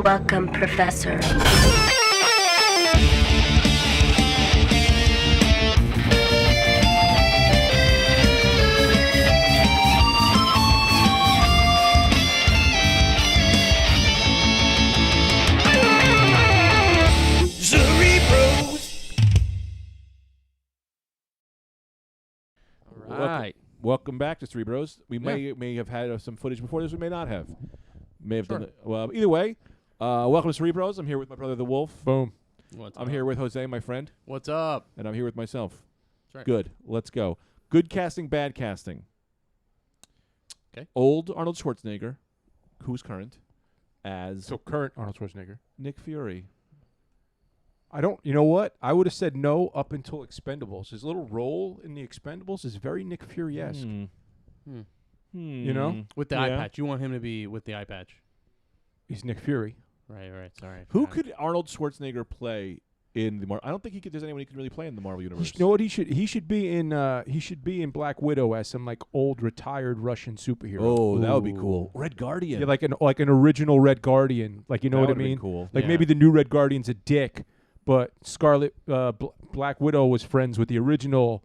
Welcome, Professor. Cerebros. All right. Welcome back to Cerebros. We may have had some footage before this. We may not have. May have done it. Well, either way, welcome to Cerebros. I'm here with my brother, the Wolf. Boom. I'm here with Jose, my friend. What's up? And I'm here with myself. That's right. Good. Let's go. Good casting, bad casting. Okay. Old Arnold Schwarzenegger, who's current, as So current Arnold Schwarzenegger. Nick Fury. I don't. You know what? I would have said no up until Expendables. His little role in the Expendables is very Nick Fury-esque. You know? With the eye patch. You want him to be with the eye patch. He's Nick Fury. Right. Sorry. Who could Arnold Schwarzenegger play in the Marvel? I don't think there's anyone he could really play in the Marvel universe. You know what? He should be in Black Widow as some like old retired Russian superhero. Oh, that would be Ooh. cool. Red Guardian. Yeah, like an original Red Guardian. Like you know That what I would've been mean? cool. Like Yeah. maybe the new Red Guardian's a dick, but Black Widow was friends with the original,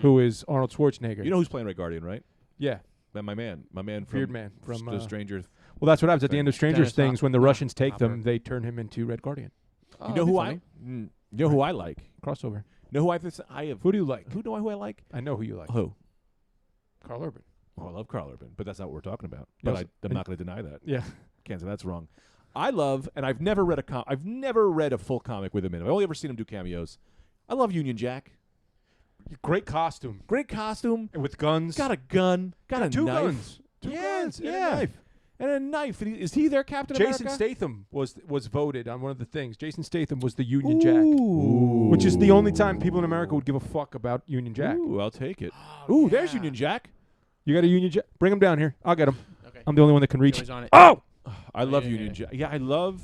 who is Arnold Schwarzenegger. You know who's playing Red Guardian, right? Yeah, My man from Beard Man from the Stranger. Well, that's what happens at the end of Stranger Dennis Things when the Russians take Hopper. them. They turn him into Red Guardian. Oh, You know who I like? Crossover. You know who I have? Who do you like? Who I like? I know who you like. Who? Carl Urban. Oh, I love Carl Urban, but that's not what we're talking about. Yes. But I'm not going to deny that. Yeah. Can't say that's wrong. I love, and I've never read a full comic with him in it. I've only ever seen him do cameos. I love Union Jack. Great costume. Great costume. And with guns. Got a gun. Got a two knife. guns. Two guns. And a knife. And a knife. And is he their Captain Jason America? Statham was voted on one of the things. Jason Statham was the Union Jack. Ooh. Which is the only time people in America would give a fuck about Union Jack. Ooh, I'll take it. Oh, There's yeah. Union Jack. You got a Union Jack? Bring him down here. I'll get him. Okay. I'm the only one that can reach. He's on it. Oh! I love yeah, Union yeah. Jack. Yeah, I love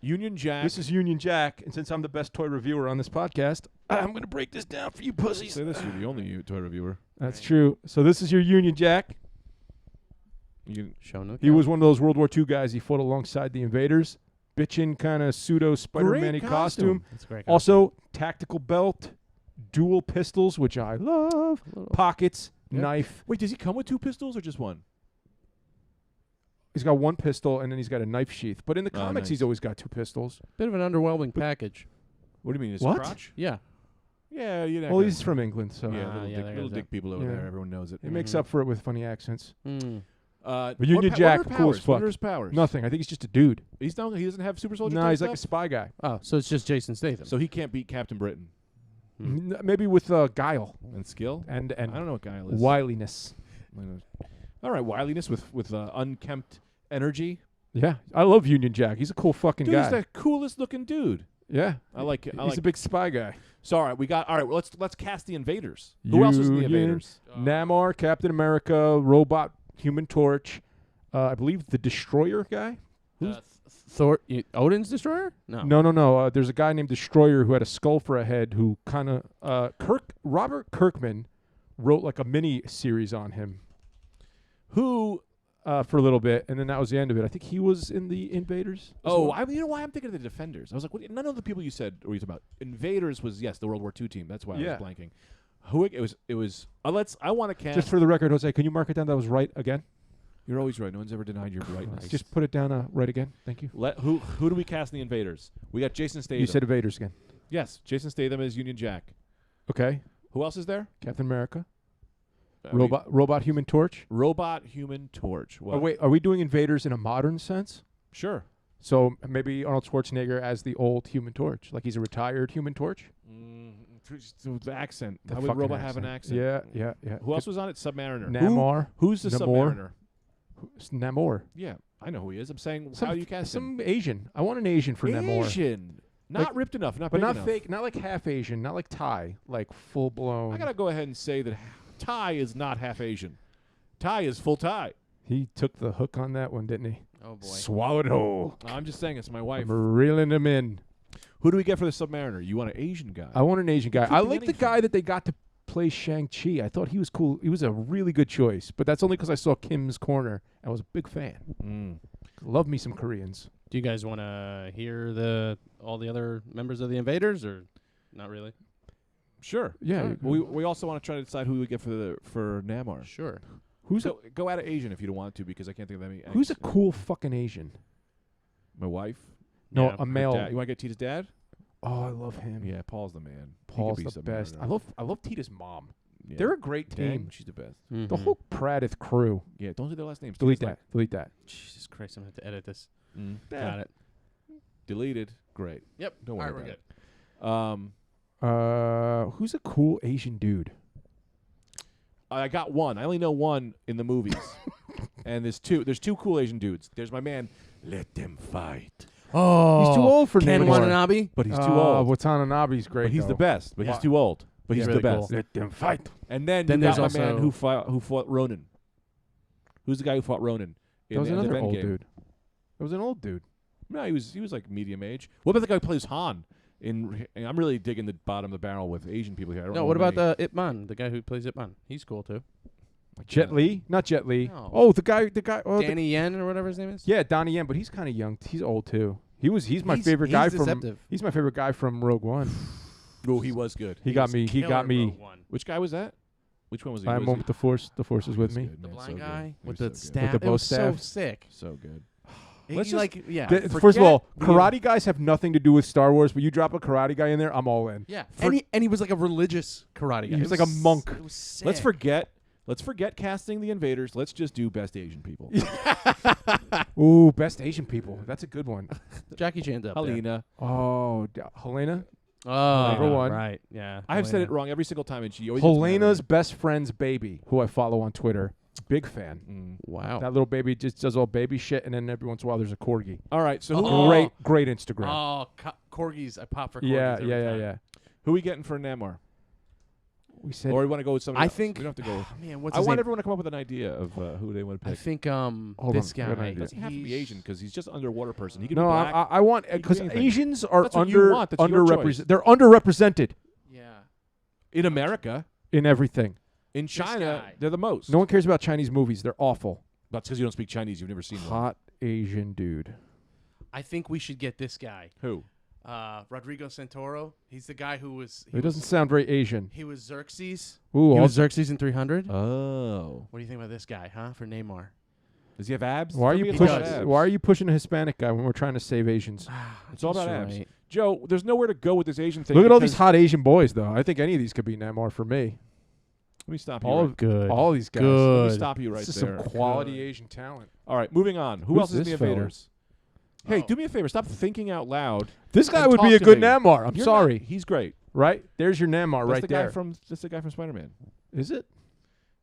Union Jack. This is Union Jack, and since I'm the best toy reviewer on this podcast, I'm going to break this down for you pussies. Say this, you're the only toy reviewer. That's true. So this is your Union Jack. Show no He was one of those World War II guys. He fought alongside the invaders. Bitchin' kind of pseudo Spiderman-y Great costume. That's great. Also, tactical belt, dual pistols, which I love, pockets, Yep. knife. Wait, does he come with two pistols or just one? He's got one pistol, and then he's got a knife sheath. But in the Oh, comics, nice. he's always got two pistols. Bit of an underwhelming package. What do you mean? His What? crotch? Yeah. Yeah, you know. Well, he's from England, so Yeah, Ah, yeah, there little goes dick that. people over Yeah. there. Everyone knows it. it makes up for it with funny accents. Mm. But Union Jack, what are cool as his powers? What fuck. are his powers? Nothing. I think he's just a dude. He doesn't have super soldier. No, type he's like a stuff? spy guy. Oh, so it's just Jason Statham. So he can't beat Captain Britain Maybe with guile and skill. and I don't know what guile is. wiliness. All right, wiliness with unkempt energy. Yeah, I love Union Jack. He's a cool fucking Dude, guy. he's the coolest looking dude. Yeah, I like it. he's a big spy guy. So all right, well, let's cast the invaders. Who else is in the Union, invaders? Namor, Captain America, Robot, Human Torch. I believe the Destroyer guy. Thor, Odin's Destroyer? No. No. There's a guy named Destroyer who had a skull for a head. Who kind of Robert Kirkman wrote like a mini series on him. Who? For a little bit, and then that was the end of it. I think he was in the Invaders. as Oh, well. you know why I'm thinking of the Defenders. I was like, what, none of the people you said were you talking about. Invaders was the World War II team. That's why Yeah. I was blanking. Who it was. I want to cast. Just for the record, Jose, can you mark it down? That was right again. You're always right. No one's ever denied your rightness. Just put it down right again. Thank you. Who do we cast in the Invaders? We got Jason Statham. You said Invaders again. yes. Jason Statham is Union Jack. Okay. Who else is there? Captain America. I mean, Robot Human Torch. Robot, Human Torch. Well, Oh, wait, are we doing Invaders in a modern sense? Sure. So maybe Arnold Schwarzenegger as the old Human Torch, like he's a retired Human Torch. The accent. The How would fucking Robot have an accent? Yeah. Who else was on it? Submariner. Namor. Who's the Namor. Submariner? Namor. Yeah, I know who he is. I'm saying, how do you cast him? Some Asian. I want an Asian for Namor. Asian. Not Like- ripped enough. Not But big not enough. fake, not like half Asian, not like Thai, like full blown. I gotta go ahead and say that Thai is not half Asian. Thai is full Thai. He took the hook on that one, didn't he? Oh, boy. Swallowed whole. I'm just saying, it's my wife. I'm reeling him in. Who do we get for the Submariner? You want an Asian guy? I want an Asian guy. could I be like the anything. guy that they got to play Shang-Chi. I thought he was cool. He was a really good choice, but that's only because I saw Kim's Corner. I was a big fan. Mm. Love me some Koreans. Do you guys want to hear all the other members of the Invaders, or not really? Sure. Yeah. Sure. We also want to try to decide who we get for Namor. Sure. Go out of Asian if you don't want to, because I can't think of any. Who's a cool fucking Asian? My wife. No, Yeah. a male. You want to get Tita's dad? Oh, I love him. Yeah, Paul's the man. He Paul's could be the some best. murderer. I love Tita's mom. Yeah. They're a great Dang, team. she's the best. The whole Pradith crew. Yeah, don't say their last names. Delete Tita's that. Delete that. Jesus Christ, I'm going to have to edit this. Yeah. Got it. Deleted. Great. Yep. Don't worry All right, about it. Who's a cool Asian dude? I got one. I only know one in the movies. And there's two. There's two cool Asian dudes. There's my man. Let them fight. Oh, He's too old for Ken Namor. Watanabe. But he's too old. Watanabe's great. But he's the though. best. But he's Wow. too old. But he's Yeah, the really best. cool. Let them fight. And then Then you got there's my man also- who fought Ronan. Who's the guy who fought Ronan? In That was the end of another old Endgame? dude. That was an old dude. No, he was like medium age. What about the guy who plays Han? I'm really digging the bottom of the barrel with Asian people here. I don't No, know what about many. Ip Man, the guy who plays Ip Man? He's cool too. Jet Li? Not Jet Li. No. Oh, the guy. Oh, Danny Yen or whatever his name is. yeah, Donnie Yen, but he's kind of young. He's old too. He's my He's- favorite he's guy deceptive. from. He's my favorite guy from Rogue One. Oh, he was good. He got was me. He got killer me. Rogue One. Which guy was that? Which one was he? I'm Was one he- with the Force. The Force is with He was me. good, The man, blind so good. guy He with was the so good. staff. With the It bow was so staff. sick. So good. Let's He, just- like, yeah. First of all, forget- karate guys have nothing to do with Star Wars, but you drop a karate guy in there, I'm all in. Yeah. For- And he was like a religious karate guy. He was It like a monk. It was sick. Let's forget casting the Invaders. Let's just do best Asian people. Ooh, best Asian people. That's a good one. Jackie Chan's up there. Helena. Oh, Helena. Oh, Number one. Right. Yeah. I have said Helena. it wrong every single time, and she always gets mad at Helena's me. best friend's baby, who I follow on Twitter. Big fan. Wow. That little baby just does all baby shit, and then every once in a while there's a corgi. All right, so Great Instagram. Oh, corgis. I pop for corgis. yeah, every yeah, yeah, time. yeah. who we getting for Namor? We said Or we want to go with somebody I else? think. We don't have to go. Man, what's I his want name? everyone to come up with an idea of who they want to I pick. think Hold this on, I got an guy. idea. He doesn't have to be Asian because he's just an underwater person. He could no, be black. I want He could because be anything. Asians are That's what you want. That's your choice. underrepresented. They're underrepresented Yeah. in America, in everything. in China, guy. they're the most. No one cares about Chinese movies. They're awful. That's because you don't speak Chinese. You've never seen one. Hot Asian dude. I think we should get this guy. Who? Rodrigo Santoro. He's the guy who was. It doesn't sound very Asian. He was Xerxes. Ooh, He was also, Xerxes in 300. Oh. What do you think about this guy, huh? For Neymar. Does he have abs? why are For you me, it's pushing- all about abs. Why are you pushing a Hispanic guy when we're trying to save Asians? It's all about That's abs. right. Joe, there's nowhere to go with this Asian thing. Look at all these because- hot Asian boys, though. I think any of these could be Namor for me. Let me stop you. All right. of Good. all these guys. Let me Good. stop you right This is there. some quality Good. Asian talent. All right, moving on. Who Who's else is in the this fella? Invaders? Hey, Oh. do me a favor. Stop thinking out loud. This guy And would be talk a to good me. Namor. I'm You're sorry. not- he's great. Right? There's your Namor That's right the there. guy from. That's the guy from Spider-Man. Is it?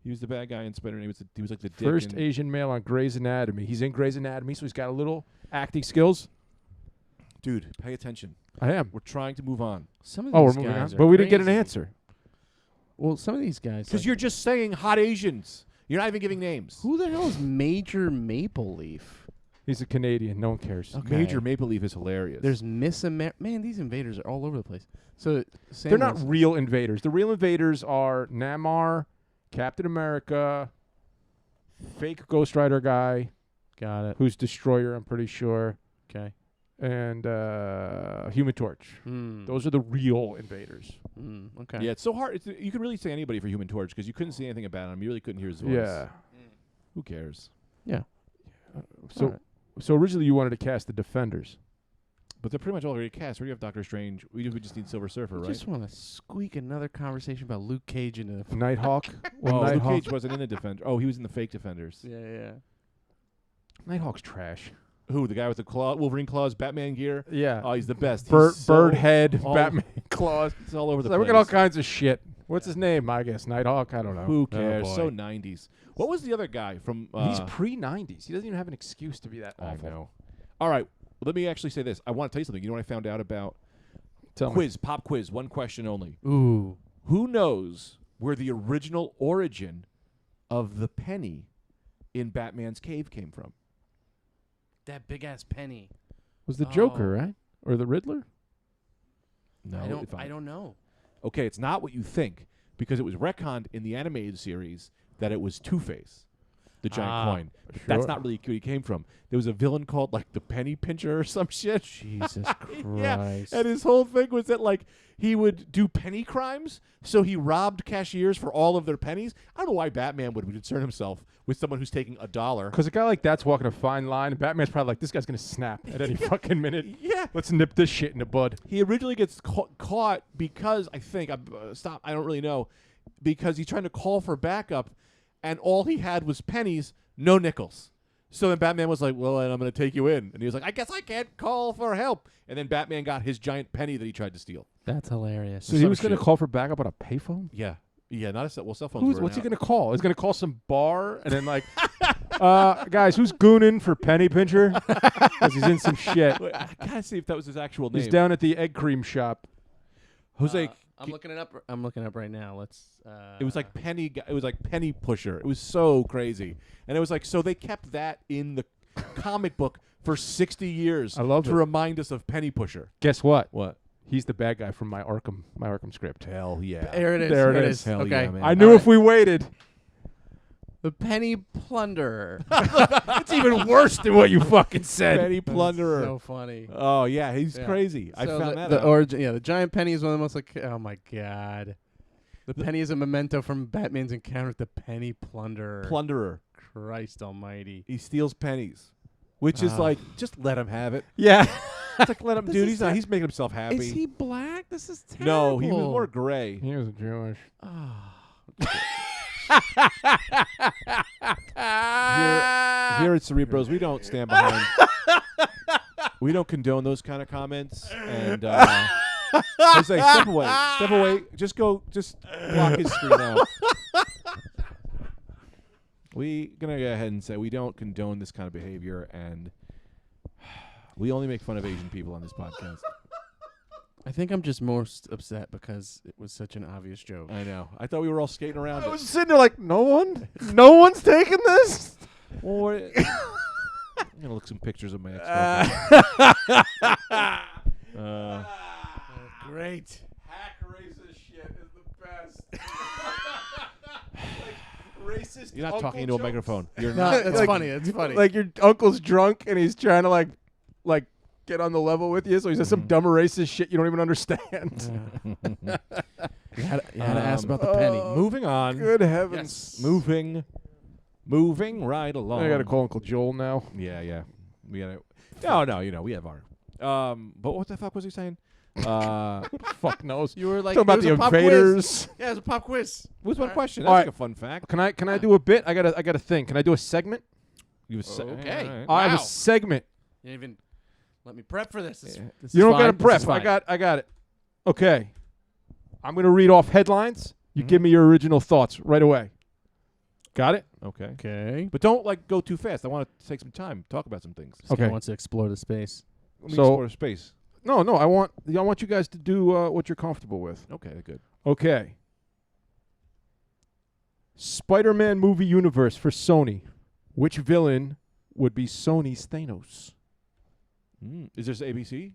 He was the bad guy in Spider-Man. He was like the dick. First in- Asian male on Grey's Anatomy. He's in Grey's Anatomy, so he's got a little acting skills. Dude, pay attention. I am. We're trying to move on. Some of Oh, we're these moving on. guys are But we didn't get an crazy. answer. Well, some of these guys. Because like- you're just saying hot Asians. You're not even giving names. Who the hell is Major Maple Leaf? He's a Canadian. No one cares. Okay. Major Maple Leaf is hilarious. There's Miss America. Man, these invaders are all over the place. So They're not real invaders. The real invaders are Namor, Captain America, fake Ghost Rider guy, Got it. who's Destroyer, I'm pretty sure, Okay. and Human Torch. Those are the real invaders. Okay. Yeah, it's so hard. You can really say anybody for Human Torch because you couldn't see anything about him. You really couldn't hear his voice. Yeah. Who cares? Yeah. So Alright. so originally you wanted to cast the Defenders. But they're pretty much already cast. We already have Doctor Strange. We just need Silver Surfer, I right? just want to squeak another conversation about Luke Cage into. Nighthawk. Well, Luke Nighthawk. Cage wasn't in the Defender. Oh, he was in the fake Defenders. Yeah. Nighthawk's trash. Who? The guy with the claw, Wolverine claws, Batman gear. Yeah. Oh, he's the best. Bird, He's so bird head, all- Batman claws. It's all over the So place. we got all kinds of shit. What's his name? I guess Nighthawk. I don't know. Who cares? boy. So 90s. What was the other guy from? He's pre-90s. He doesn't even have an excuse to be that awful. I know. All right. Let me actually say this. I want to tell you something. You know what I found out about? Tell me. Quiz, pop quiz, one question only. Ooh. Who knows where the original origin of the penny in Batman's cave came from? That big ass penny. Was the Joker, Oh. right? Or the Riddler? No, I don't know. Okay, it's not what you think because it was retconned in the animated series that it was Two-Face. the giant coin. Sure. That's not really who he came from. There was a villain called like the Penny Pincher or some shit. Jesus Christ. Yeah, and his whole thing was that like he would do penny crimes, so he robbed cashiers for all of their pennies. I don't know why Batman would concern himself with someone who's taking $1. Because a guy like that's walking a fine line, and Batman's probably like, this guy's going to snap at any fucking minute. Yeah. Let's nip this shit in the bud. He originally gets caught because, I think, I don't really know, because he's trying to call for backup, and all he had was pennies, no nickels. So then Batman was like, well, I'm going to take you in. And he was like, I guess I can't call for help. And then Batman got his giant penny that he tried to steal. That's hilarious. So he was going to call for backup on a payphone? Yeah. Yeah, not a cell. Well, cell phones. What's he going to call? He's going to call some bar and then like, guys, who's gooning for Penny Pincher? Because he's in some shit. Wait, I gotta see if that was his actual name. He's down at the egg cream shop. Jose. I'm looking it up. I'm looking it up right now. Let's. It was like Penny. It was like Penny Pusher. It was so crazy, and it was like so they kept that in the comic book for 60 years. I love to it. remind us of Penny Pusher. Guess what? What? He's the bad guy from my Arkham script. Hell yeah! There it is. There it Here is. Hell okay. yeah, man. I knew if we waited. The Penny Plunderer. It's even worse than what you fucking said. Penny Plunderer. So funny. Oh yeah, he's Yeah. crazy. I So found that the out. origin. Yeah, the giant penny is one of the most like. Oh my god. The penny is a memento from Batman's encounter with the Penny Plunderer. Plunderer. Christ Almighty. He steals pennies, which is Ah. like just let him have it. Yeah. It's like let him, This dude. is He's making himself happy. Is he black? This is terrible. No, he was more gray. He was Jewish. Here at Cerebros, we don't stand behind. We don't condone those kind of comments. And Jose, step away. Step away. Just block his screen out. We gonna go ahead and say we don't condone this kind of behavior, and we only make fun of Asian people on this podcast. I think I'm just most upset because it was such an obvious joke. I know. I thought we were all skating around. I was sitting there like, no one's taking this. Or I'm gonna look some pictures of my ex-girlfriend. Great. Hack racist shit is the best. Racist. You're not talking into a microphone. You're No, not. that's funny. It's funny. Like your uncle's drunk and he's trying to like get on the level with you, so he says some dumb racist shit you don't even understand. You had to ask about the penny. Moving on. Good heavens. Moving right along. I gotta call Uncle Joel now. Yeah. We gotta. No. We have our. But what the fuck was he saying? Fuck knows. You were like, Talking about it was the a pop quiz. invaders. Yeah, it was a pop quiz. What's one question? All That's right. like a fun fact. Can I do a bit? I got a thing. Can I do a segment? You was Okay. all right. I have Wow. a segment. You didn't even let me prep for this. Yeah. This You is don't fine. gotta This prep. is fine. I got it. Okay. I'm gonna read off headlines. You Mhm. give me your original thoughts right away. Got it? Okay. Okay. But don't go too fast. I want to take some time, talk about some things. This guy Okay. wants to explore the space. Let me So- explore space. No. I want you guys to do what you're comfortable with. Okay, good. Okay. Spider-Man movie universe for Sony. Which villain would be Sony's Thanos? Is this ABC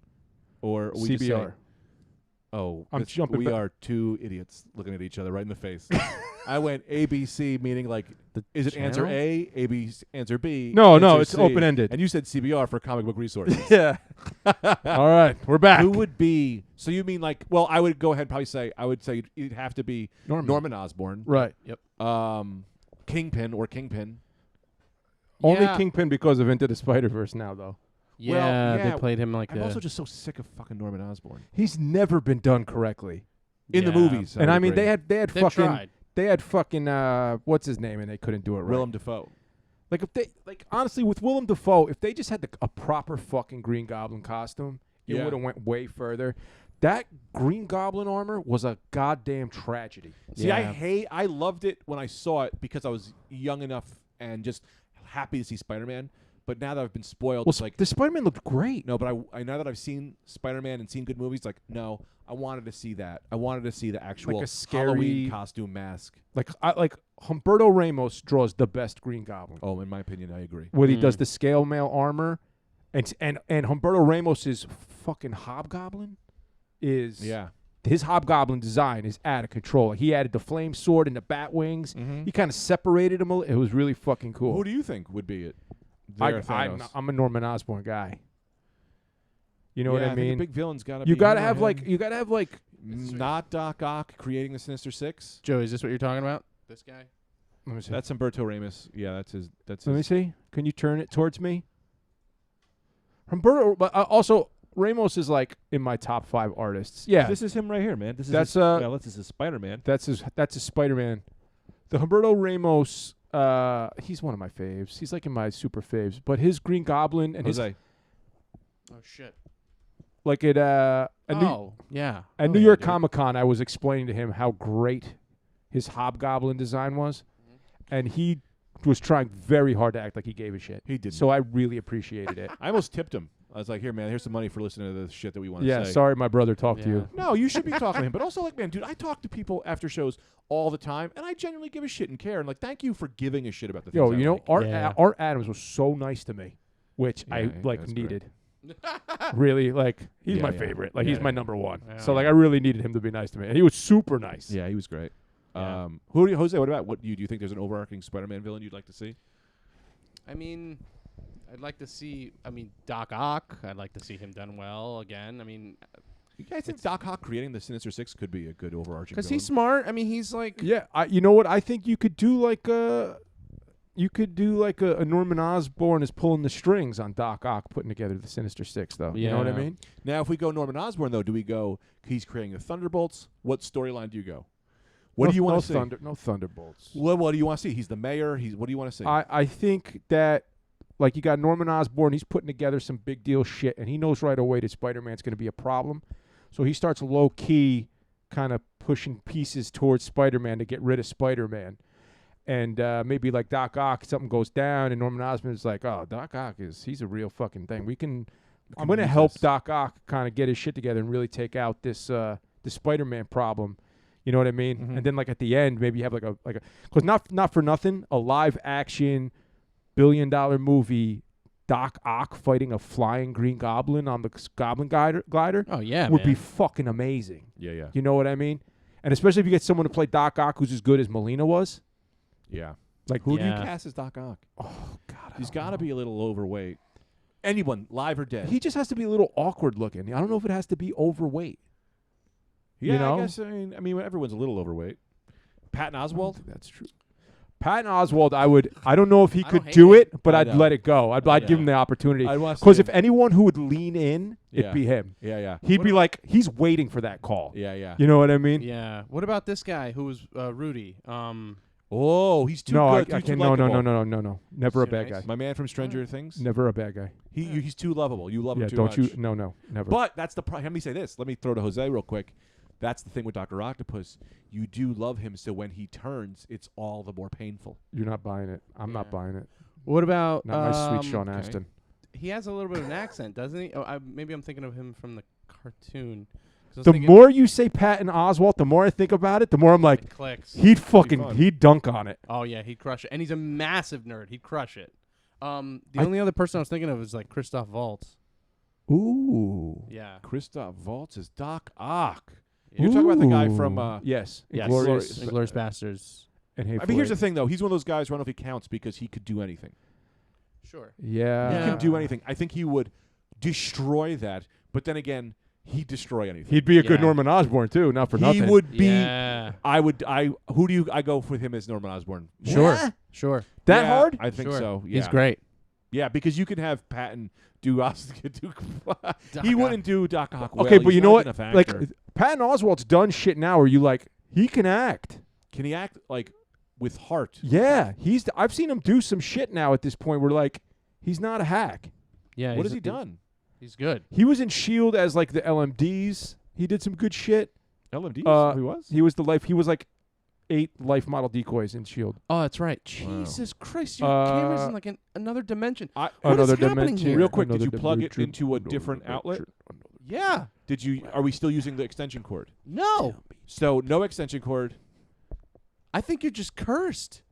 or are we just CBR. saying- Oh, I'm jumping We back. are two idiots looking at each other right in the face. I went ABC, meaning like, is it answer channel? A, AB, answer B? No, answer it's C. open-ended. And you said CBR for comic book resources. Yeah. All right, we're back. Who would be? So you mean like? Well, I would go ahead and probably say I would say it'd have to be Norman Osborn. Right. Kingpin or Kingpin. Only Yeah. Kingpin because of Into the Spider-Verse now, though. Yeah, yeah, they played him like I'm a. also just so sick of fucking Norman Osborn He's never been done correctly. in the movies. And I mean, agree. they had They fucking tried. what's his name, and they couldn't do it right. Willem Dafoe. Like if they honestly with Willem Dafoe, if they just had a proper fucking Green Goblin costume, it Yeah. would have went way further. That Green Goblin armor was a goddamn tragedy. See, Yeah. I loved it when I saw it because I was young enough and just happy to see Spider-Man. But now that I've been spoiled, Well, it's like the Spider-Man looked great. no. But I now that I've seen Spider-Man and seen good movies, like no, I wanted to see that. I wanted to see the actual a scary- Halloween costume mask. Like Humberto Ramos draws the best Green Goblin. Oh, in my opinion, I agree. When he does the scale mail armor, and Humberto Ramos's fucking Hobgoblin is Yeah, his Hobgoblin design is out of control. Like, he added the flame sword and the bat wings. Mhm. He kind of separated them. It was really fucking cool. Who do you think would be it? Thanos? I'm a Norman Osborn guy. You know what I think mean? the big villain's got to be. You gotta him or have like him. Not Doc Ock creating the Sinister Six. Joe, is this what you're talking about? This guy? Let me see. That's Humberto Ramos. Yeah, that's his. That's Let me his. see. Can you turn it towards me? Humberto, but also Ramos is like in my top 5 artists. Yeah, This is him right here, man. This is That's, his, this is Spider-Man. that's his Spider-Man. The Humberto Ramos, he's one of my faves. He's like in my super faves. But his Green Goblin and Jose. Oh, shit. like at yeah. New York Comic-Con, I was explaining to him how great his Hobgoblin design was, and he was trying very hard to act like he gave a shit. He did. So I really appreciated it. I almost tipped him. I was like, "Here, man. Here's some money for listening to the shit that we want to Yeah, say." sorry my brother talked to you. No, you should be talking to him. But also, like, man, dude, I talk to people after shows all the time, and I genuinely give a shit and care. And like, thank you for giving a shit about the things. Yo, I you know, like. Art Adams was so nice to me, which Yeah, I like that's needed. Really, like he's Yeah, my yeah. favorite. Like Yeah, he's my yeah. number one. Yeah. So like I really needed him to be nice to me, and he was super nice. Yeah, he was great. Yeah. Jose, what about do you think there's an overarching Spider-Man villain you'd like to see? I mean, I'd like to see. Doc Ock. I'd like to see him done well again. You guys think Doc Ock creating the Sinister Six could be a good overarching? Because villain? he's smart. He's like. Yeah, you know what? I think you could do like a Norman Osborn is pulling the strings on Doc Ock putting together the Sinister Six, though. You know what I Yeah. mean? Now, if we go Norman Osborn, though, do we go? He's creating the Thunderbolts. What storyline do you go? What do you want to see? No Thunderbolts. What do you want to see? He's the mayor. What do you want to see? I think that, like, you got Norman Osborn, he's putting together some big deal shit, and he knows right away that Spider-Man's going to be a problem. So he starts low-key kind of pushing pieces towards Spider-Man to get rid of Spider-Man. And maybe like Doc Ock, something goes down, and Norman Osborn is like, oh, Doc Ock he's a real fucking thing. I'm going to help Doc Ock kind of get his shit together and really take out this Spider-Man problem. You know what I mean? Mhm. And then like at the end, maybe you have because not for nothing, a live action $1 billion movie, Doc Ock fighting a flying Green Goblin on the Goblin glider Oh yeah, would man. be fucking amazing. yeah. You know what I mean? And especially if you get someone to play Doc Ock who's as good as Molina was. Yeah. Like Who do you Yeah. cast as Doc Ock? Oh God, He's got to be a little overweight. Anyone, live or dead? He just has to be a little awkward looking. I don't know if it has to be overweight. yeah, you know? I guess. I mean, everyone's a little overweight. Patton Oswalt. That's true. Patton Oswalt, I don't know if he I could don't do hate it, but I I'd know. let it go. I'd give him the opportunity. I'd want to Because see if him. anyone who would lean in, Yeah. it'd be him. Yeah. He'd What be about- like, he's waiting for that call. Yeah. You know what I mean? Yeah. What about this guy who was Rudy? Oh, he's too No, I good. He's too can't. No. likable. Never a Too bad nice. guy. My man from Stranger Things. Never a bad guy. He's too lovable. You love Yeah, him too don't much. you? No, never. But that's the problem. Let me say this. Let me throw to Jose real quick. That's the thing with Dr. Octopus. You do love him, so when he turns, it's all the more painful. You're not buying it. I'm not Yeah. buying it. What about Not my sweet Sean okay. Astin. He has a little bit of an accent, doesn't he? Oh, maybe I'm thinking of him from the cartoon. 'Cause I was The thinking more you say Patton Oswalt, the more I think about it, the more I'm like, it clicks. fun. he'd dunk on it. Oh yeah, he'd crush it, and he's a massive nerd. He'd crush it. The I- only other person I was thinking of is like Christoph Waltz. Ooh. Yeah. Christoph Waltz is Doc Ock. You're talking about the guy from. Yes. Yes. Inglourious. Inglourious Bastards. And I mean, here's the thing, though. He's one of those guys. I don't know if he counts because he could do anything. Sure. Yeah. He Yeah. could do anything. I think he would destroy that. But then again, he'd destroy anything. He'd be a good Yeah. Norman Osborn too, not for He nothing. would be. Yeah. Who do you? I go with him as Norman Osborn. Sure. Sure. that Yeah, hard? I think Sure. so. Yeah. He's great. Yeah, because you can have Patton do us. He Doc wouldn't do Doc Ock. Okay, well. but He's you not know good what? enough Like actor. Patton Oswalt's done shit now where you like he can act. Can he act like with heart? Yeah, I've seen him do some shit now at this point where like he's not a hack. Yeah. What has he done? He's good. He was in Shield as like the LMDs. He did some good shit. LMD. He was. He was He was like 8 life model decoys in Shield. Oh, that's right. Wow. Jesus Christ, your camera's in like another dimension. What is Another happening dimension. here? Real quick, did Another you plug it dimension, into a another different outlet? dimension, Yeah. Did you? Are we still using the extension cord? No. So no extension cord. I think you're just cursed.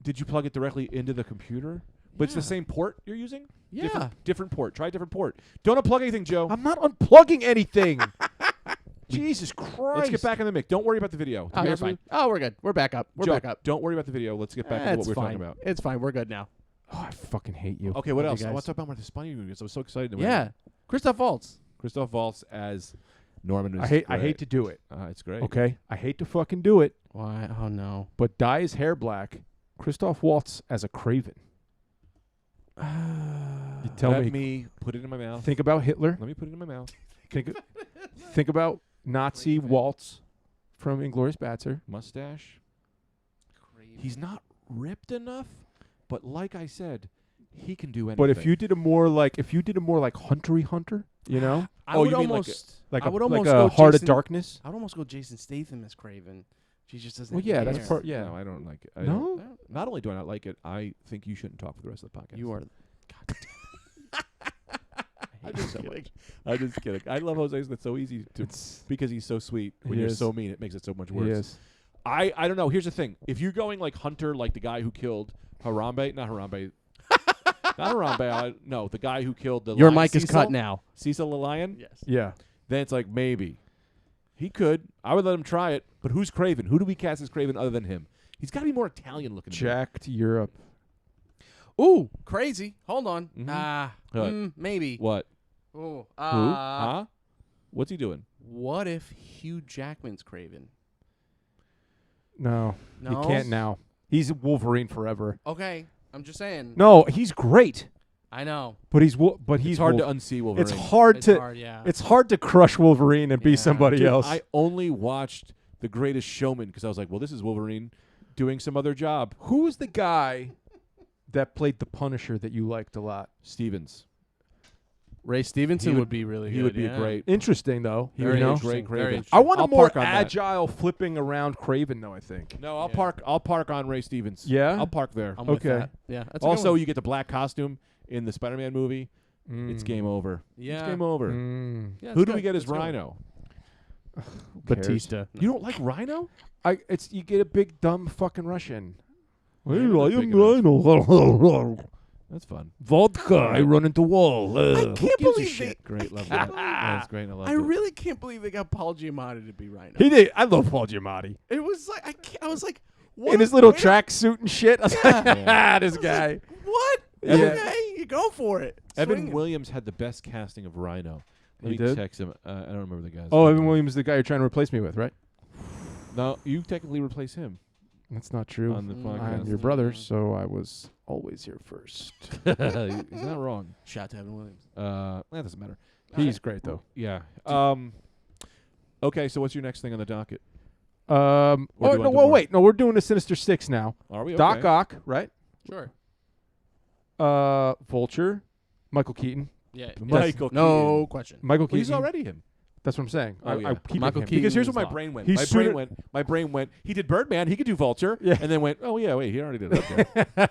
Did you plug it directly into the computer? But it's the Yeah. same port you're using? Yeah. Different port. Try a different port. Don't unplug anything, Joe. I'm not unplugging anything. Jesus Christ. Let's get back in the mix. Don't worry about the video. To Oh, be you're honest with fine. Oh, we're good. We're back up. We're Joe, back up. Don't worry about the video. Let's get back to what It's we're fine. talking about. It's fine. We're good now. Oh, I fucking hate you. Okay, what Love else? you I guys. want to talk about more of the Spidey movies. I was so excited. Yeah. Christoph Waltz. Christoph Waltz as Norman is I hate to do it. It's great. Okay? I hate to fucking do it, Why? Oh, no. but dye his hair black. Christoph Waltz as a Craven. You tell Let me. me put it in my mouth. Think about Hitler. Let me put it in my mouth. Think about Nazi Waltz from Inglourious Basterds. Mustache. He's not ripped enough, but like I said, he can do anything. But if you did a more like Hunter, you know, I Oh, would you mean almost like I a would like almost a go Heart of Jason- Darkness. I would almost go Jason Statham as Craven. She just doesn't. Well, have yeah, the that's hair. part. Yeah, No, I don't like it. I No? don't- Not only do I not like it, I think you shouldn't talk for the rest of the podcast. You are. I'm just kidding. I'm just kidding. I love Jose. That's so easy to because he's so sweet. When He you're is. so mean, it makes it so much worse. he is. I don't know. Here's the thing. If you're going like Hunter, like the guy who killed Harambe, not Harambe, not Harambe. No, the guy who killed the. Your lion, mic is Cecil? cut now. Cecil the lion. Yes. Yeah. Then it's like maybe he could. I would let him try it. But who's Craven? Who do we cast as Craven other than him? He's got to be more Italian looking. to me. Jack to Europe. Ooh, crazy. Hold on. What? Maybe. What? Ooh. Who? Huh? What's he doing? What if Hugh Jackman's Craven? No, No. you can't now. He's Wolverine forever. Okay, I'm just saying. No, he's great, I know. but he's It's hard to unsee Wolverine. It's hard It's to. hard, yeah. It's hard to crush Wolverine and be Yeah. somebody Dude, else. I only watched The Greatest Showman because I was like, well, this is Wolverine doing some other job. Who was the guy that played the Punisher that you liked a lot? Stevens. Ray Stevenson He would would- be really He good. would be yeah. a great. Interesting though. He you would be know? a great Very Craven. interesting. I want a I'll more park on that. agile flipping around Craven though. I think. No, I'll Yeah. park on Ray Stevens. Yeah? I'll park there. I'm with Okay. that. Yeah. That's a good Also, one. you get the black costume in the Spider-Man movie. It's game over. yeah. It's game over. Yeah, Who it's do we good. get as That's good. Rhino? Cares? Batista. You don't like Rhino? You get a big dumb fucking Russian. Yeah, not big enough. That's fun. Vodka. I run into wall. I Who can't gives a believe shit? it. Great, love that. That's great. I love I it. really can't believe they got Paul Giamatti to be Rhino. He did. I love Paul Giamatti. It was like I was like, what? In his little Where- track suit and shit. I was like, this guy. What? Yeah. Okay, you go for it. Evan Swing it. Williams had the best casting of Rhino. Let He me did? text him. I don't remember the guy's Oh, name. Evan Williams is the guy you're trying to replace me with, right? No, you technically replace him That's not true. on the Mm. podcast. I'm your brother, so I was always here first. He's not wrong. Shout to Evan Williams. That doesn't matter. He's great though. Yeah. Okay, so what's your next thing on the docket? Oh do you wanna no! do Well, more? wait. No, we're doing the Sinister Six now. Are we? Doc Okay. Ock, right? Sure. Vulture, Michael Keaton. Yeah. Michael No Keaton. question. Michael Well, Keaton. he's already him. That's what I'm saying. Oh, yeah. I keep Michael him. Keaton. Because here's what was my off. brain went. He's My brain went. He did Birdman. He could do Vulture. Yeah. And then went. Oh yeah, wait. He already did it. Okay.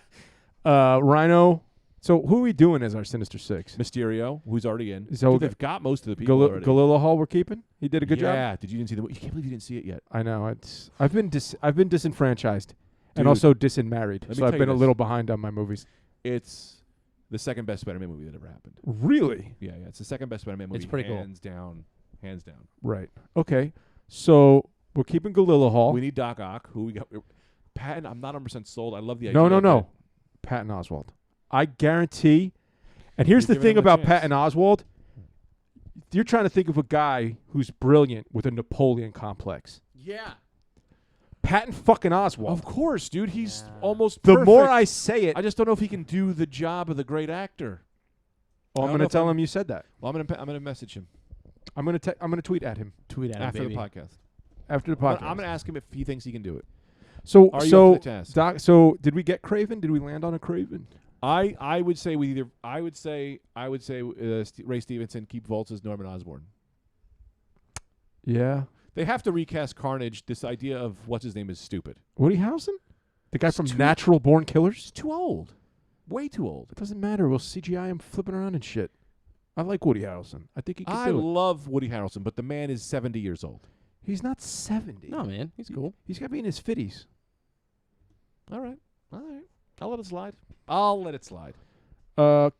Rhino. So who are we doing as our Sinister Six? Mysterio, who's already in. So Dude, they've got most of the people already. Galileo Hall we're keeping. He did a good job. Yeah. Did you didn't see the? You can't believe you didn't see it yet. I know. I've been disenfranchised and Dude, also disenmarried. let me So I've tell you been a this. little behind on my movies. It's the second best Spider-Man movie that ever happened. Really? Yeah, it's the second best Spider-Man movie. It's pretty cool. Hands down. Hands down. Right. Okay. So we're keeping Galileo Hall. We need Doc Ock. Who we got? Patton. I'm not 100% sold. I love the idea. No. of it. Patton Oswalt. I guarantee. And here's You're the giving thing him a about chance. Patton Oswalt. You're trying to think of a guy who's brilliant with a Napoleon complex. Yeah. Patton fucking Oswalt. Of course, dude. He's Yeah. almost The perfect. more I say it, I just don't know if he can do the job of the great actor. I'm I don't going know to if tell I'm- him you said that. Well, I'm gonna message him I'm going to tweet at him Tweet at after him, the baby. podcast. after the But podcast. I'm gonna ask him if he thinks he can do it. So Are you so up to the task? Doc, so did we get Craven? Did we land on a Craven? I would say we either. I would say Ray Stevenson keep Volts as Norman Osborn. Yeah. They have to recast Carnage. This idea of what's his name is stupid. Woody Harrelson? The guy It's from too- Natural Born Killers? He's too old. Way too old. It doesn't matter. We'll CGI him flipping around and shit. I like Woody Harrelson. I think he can I do it. love Woody Harrelson, but the man is 70 years old. He's not 70. No, man. He's cool. He's got to be in his 50s. All right. I'll let it slide. I'll let it slide. But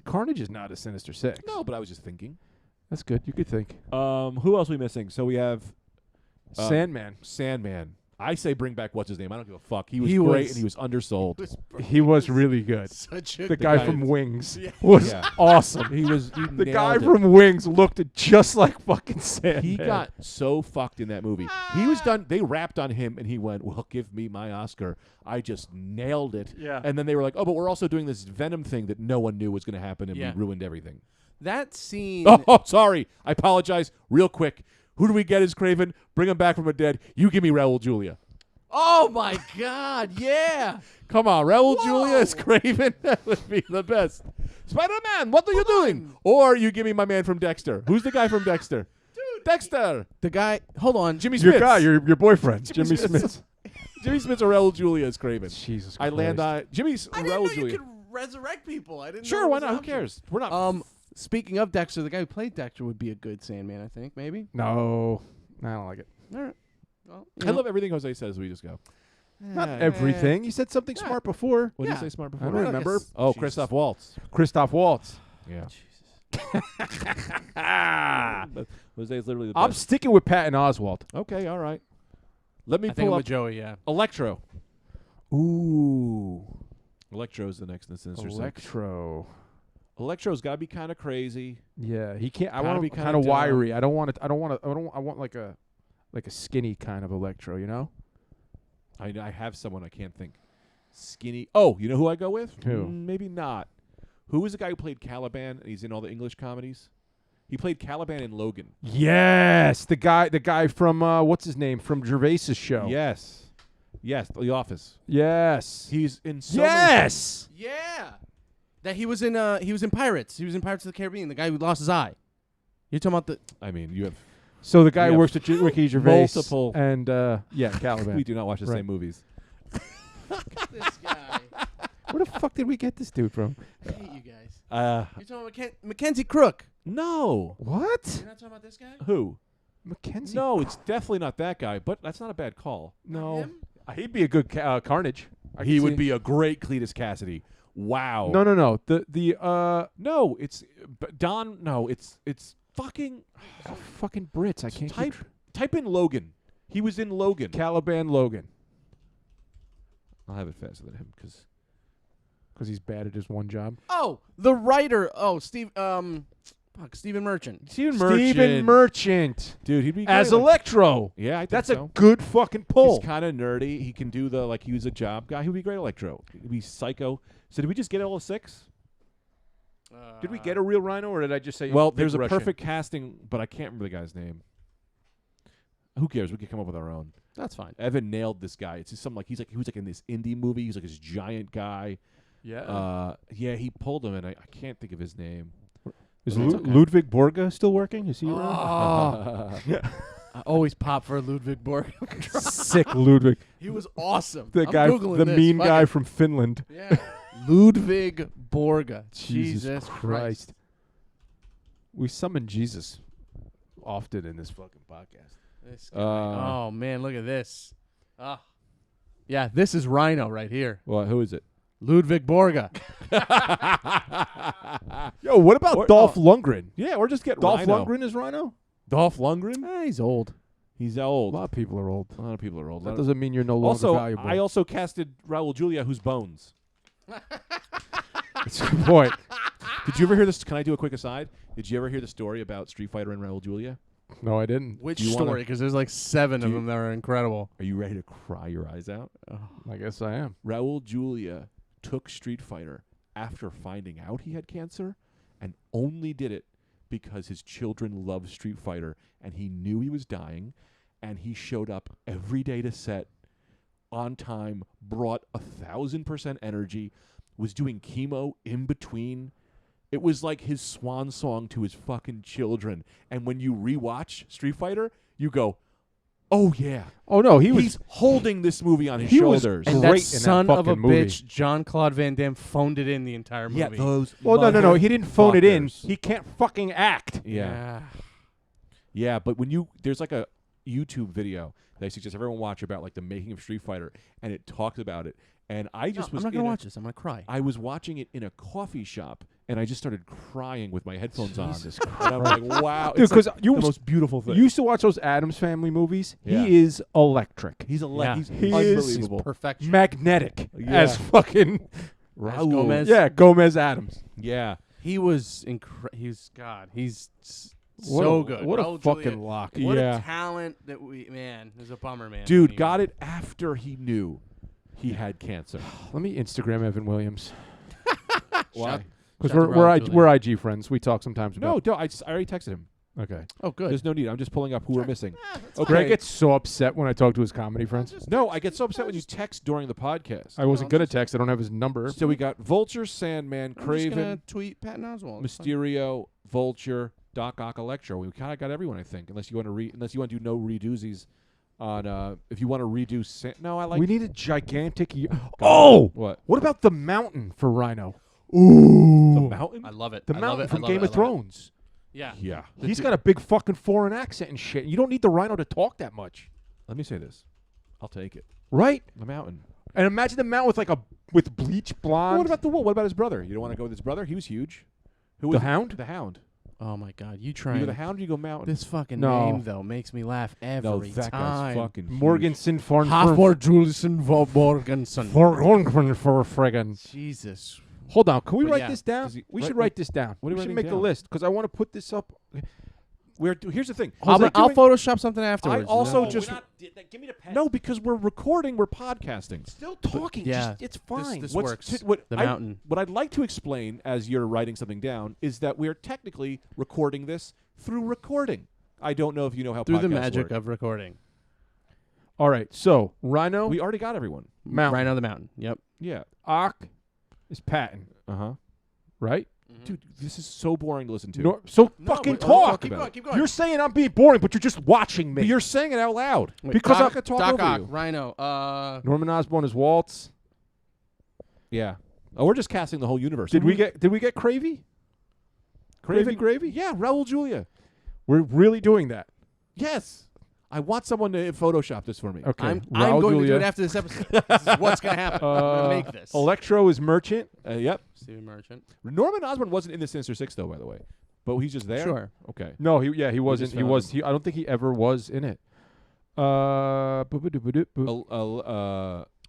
Carnage is not a Sinister Six. No, but I was just thinking. That's good. You could think. Who else are we missing? So we have Sandman. Sandman. I say bring back what's his name. I don't give a fuck. He was He great was- and he was undersold. He was really good. Such a The guy guy- from Wings Yeah. was Yeah. awesome. He was The guy from from Wings looked just like fucking Sandman. He got so fucked in that movie. He was done. They rapped on him, and he went, "Well, give me my Oscar. I just nailed it." Yeah. And then they were like, "Oh, but we're also doing this Venom thing that no one knew was going to happen, and Yeah. we ruined everything." That scene. Oh, sorry. I apologize. Real quick. Who do we get as Craven? Bring him back from the dead. You give me Raul Julia. Oh my God! Yeah. Come on, Raul Whoa. Julia as Craven. That would be the best. Spider-Man, what are you doing? Or you give me my man from Dexter. Who's the guy from Dexter? Dude. Dexter. The guy. Hold on. Jimmy Smith. your guy, your boyfriend, Jimmy Jimmy Smith. Jimmy Smith's or Raul Julia as Craven. Jesus I Christ. land on Jimmy's I didn't know Raul you Julia. could resurrect people. I didn't. Sure, know why it was not? an Who option. cares? We're not. Speaking of Dexter, the guy who played Dexter would be a good Sandman. I think maybe. No, I don't like it. All right. Well, I love everything Jose says. We just go. Not Eh. everything. You said something Yeah. smart before. What did Yeah. you say smart I before? don't remember. Oh, Jesus. Christoph Waltz. Christoph Waltz. Yeah. Ah. Jose's literally the I'm best. sticking with Patton Oswalt. Okay, all right. Let me I think pull I'm up with Joey. Yeah. Electro. Ooh, Electro's the next in the Sinister Six. Electro. Electro's got to be kind of crazy. Yeah, he can't. I Gotta want to be be kinda kind of dumb. wiry. I don't want it. I don't want to. I want like a skinny kind of Electro. You know? I have someone I can't think. Skinny. Oh, you know who I go with? Who? Maybe not. Who was the guy who played Caliban and he's in all the English comedies? He played Caliban in Logan. Yes, the guy from what's his name from Gervais's show. Yes. Yes, The Office. Yes. He's in so many Yes. Yeah. That he was in Pirates. He was in Pirates of the Caribbean. The guy who lost his eye. You're talking about the I mean, you have So the guy We who have works at Ricky Gervais multiple- and yeah, Caliban. we do not watch the Right. same movies. this guy. Where the fuck did we get this dude from? I hate you guys. You're talking about Mackenzie Crook. No. What? You're not talking about this guy? Who? Mackenzie? No, it's definitely not that guy, but that's not a bad call. Not him? He'd be a good Carnage. I He could would see- be a great Cletus Cassidy. Wow. No. No, it's Don. No, it's fucking Fucking Brits. I can't type keep type in Logan. He was in Logan. Caliban Logan I'll have it faster than him because because he's bad at his one job. Oh, the writer. Oh, Stephen Merchant. Stephen Merchant dude, he'd be as great, like- Electro. Yeah, I think That's so. a good fucking pull. He's kind of nerdy. He can do the he was a job guy. He'd be great Electro. He'd be psycho. So did we just get all 6? Did we get a real Rhino, or did I just say? Well, big there's a Russian? perfect casting, but I can't remember the guy's name. Who cares? We could come up with our own. That's fine. Evan nailed this guy. It's just something like he was like in this indie movie. He's like this giant guy. Yeah. Yeah, he pulled him, and I can't think of his name. Is It's okay. Ludwig Borga still working? Is he around? Oh. I always pop for Ludwig Borg. Sick Ludwig. He was awesome. The I'm guy, Googling the this. mean Fuck guy it. from Finland. Yeah. Ludwig Borga. Jesus Jesus Christ. We summon Jesus often in this fucking podcast. This guy. Oh man, look at this. Ah. Yeah, this is Rhino right here. Well, who is it? Ludwig Borga. Yo, what about Or- Dolph Lundgren? Yeah, or just get Dolph Rhino. Lundgren is Rhino? Dolph Lundgren? He's old. He's A old. lot of people are old. A lot of people are old. That doesn't mean you're no longer also, valuable. I also casted Raul Julia, who's Bones. That's a good point. Did you ever hear this? Can I do a quick aside? Did you ever hear the story about Street Fighter and Raul Julia? No, I didn't. Which Do you wanna- story? Because there's like 7 Do of you- them that are incredible. Are you ready to cry your eyes out? I guess I am. Raul Julia took Street Fighter after finding out he had cancer and only did it because his children loved Street Fighter and he knew he was dying and he showed up every day to set on time, brought 1,000% energy, was doing chemo in between. It was like his swan song to his fucking children. And when you rewatch Street Fighter, you go, oh yeah. Oh no, He's holding this movie on his he was shoulders. And great that in that son of a fucking movie. bitch, Jean-Claude Van Damme, phoned it in the entire movie. Yeah, those. Well, no. He didn't phone it in. motherfuckers. He can't fucking act. Yeah, yeah. But when there's like a YouTube video that I suggest everyone watch about like the making of Street Fighter, and it talks about it. And I just was I'm not in gonna a- watch this. I'm gonna cry. I was watching it in a coffee shop, and I just started crying with my headphones on. Jesus And I'm like, wow, Dude, it's because like you the most beautiful thing. you used to watch those Addams Family movies. Yeah. He is electric, he's a Yeah. he's He is- unbelievable. He's perfection. magnetic Yeah. as fucking Raul. Gomez. yeah, Gomez Adams. Yeah, He was He's God. He's What so a, good. What a Raul fucking Julia. lock. What yeah. a talent that man. It was a bummer, man. dude, when he- got it after he knew he had cancer. Let me Instagram Evan Williams Why? because Shout out to Raul Julia. we're IG friends. We talk sometimes. No, About, I already texted him. okay. Oh, good. There's no need. I'm just pulling up who we're missing. Okay. Greg gets so upset when I talk to his comedy friends. No, I get so upset when you text during the podcast. I wasn't gonna text. I don't have his number. So we got Vulture, Sandman, I'm just Craven, gonna tweet Patton Oswalt. It's fine. Mysterio, Vulture, Doc Ock, Electro. We kind of got everyone, I think. Unless you want to do no redoozies on. If you want to redo, no, I like. We need a gigantic. Oh, What? what about the mountain for Rhino? The Ooh, mountain? I love it. the I love mountain it. from I love Game it. of I love it. Thrones. Yeah. Yeah. He's got a big fucking foreign accent and shit. You don't need the Rhino to talk that much, Let me say this. I'll take it. right? The mountain. And imagine the mountain with bleach blonde. What about the What about his brother? You don't want to go with his brother? He was huge. Who was The Hound? The Hound. Oh my God, you You trying go the Hound or you go Mountain? this fucking No. name though makes me laugh every no, that time. guy's fucking huge. Morganson for Julian Morganson. for friggin'. Jesus. Hold on, can we But write yeah, this down? does he- We write- should write this down. what are We you should writing make a down? list because I want to put this up. Here's the thing. I'll Was I I'll doing- Photoshop something afterwards. also No. just- give me the pen. No, because we're recording. We're podcasting. Still talking. Yeah. Just, it's fine. This What's works. what The I- mountain. What I'd like to explain as you're writing something down is that we're technically recording this through recording. I don't know if you know how Through the podcasts magic work. of recording. All right. So Rhino, We already got everyone. mountain, Right on the mountain. Yep. Yeah. Ock is Patton, Uh-huh. right? Dude, this is so boring to listen to. So No, fucking but- talk. keep going, keep going. You're saying I'm being boring, but you're just watching me. But you're saying it out loud. Wait, because Doc, I could talk Doc over Ock, you. Rhino. Norman Osborn is Waltz. Yeah. Oh, we're just casting the whole universe. Did we get Cravey? Craven Gravy? Yeah, Raul Julia. We're really doing that. Yes. I want someone to Photoshop this for me. Okay. I'm Raul going to do Julia. it after this episode. This is what's going to happen. I'm going to make this. Electro is Merchant. Yep. Steven Merchant. Norman Osborn wasn't in the Sinister Six, though, by the way. But he's just there? Sure. Okay. No, he wasn't. just He found was. him. I don't think he ever was in it.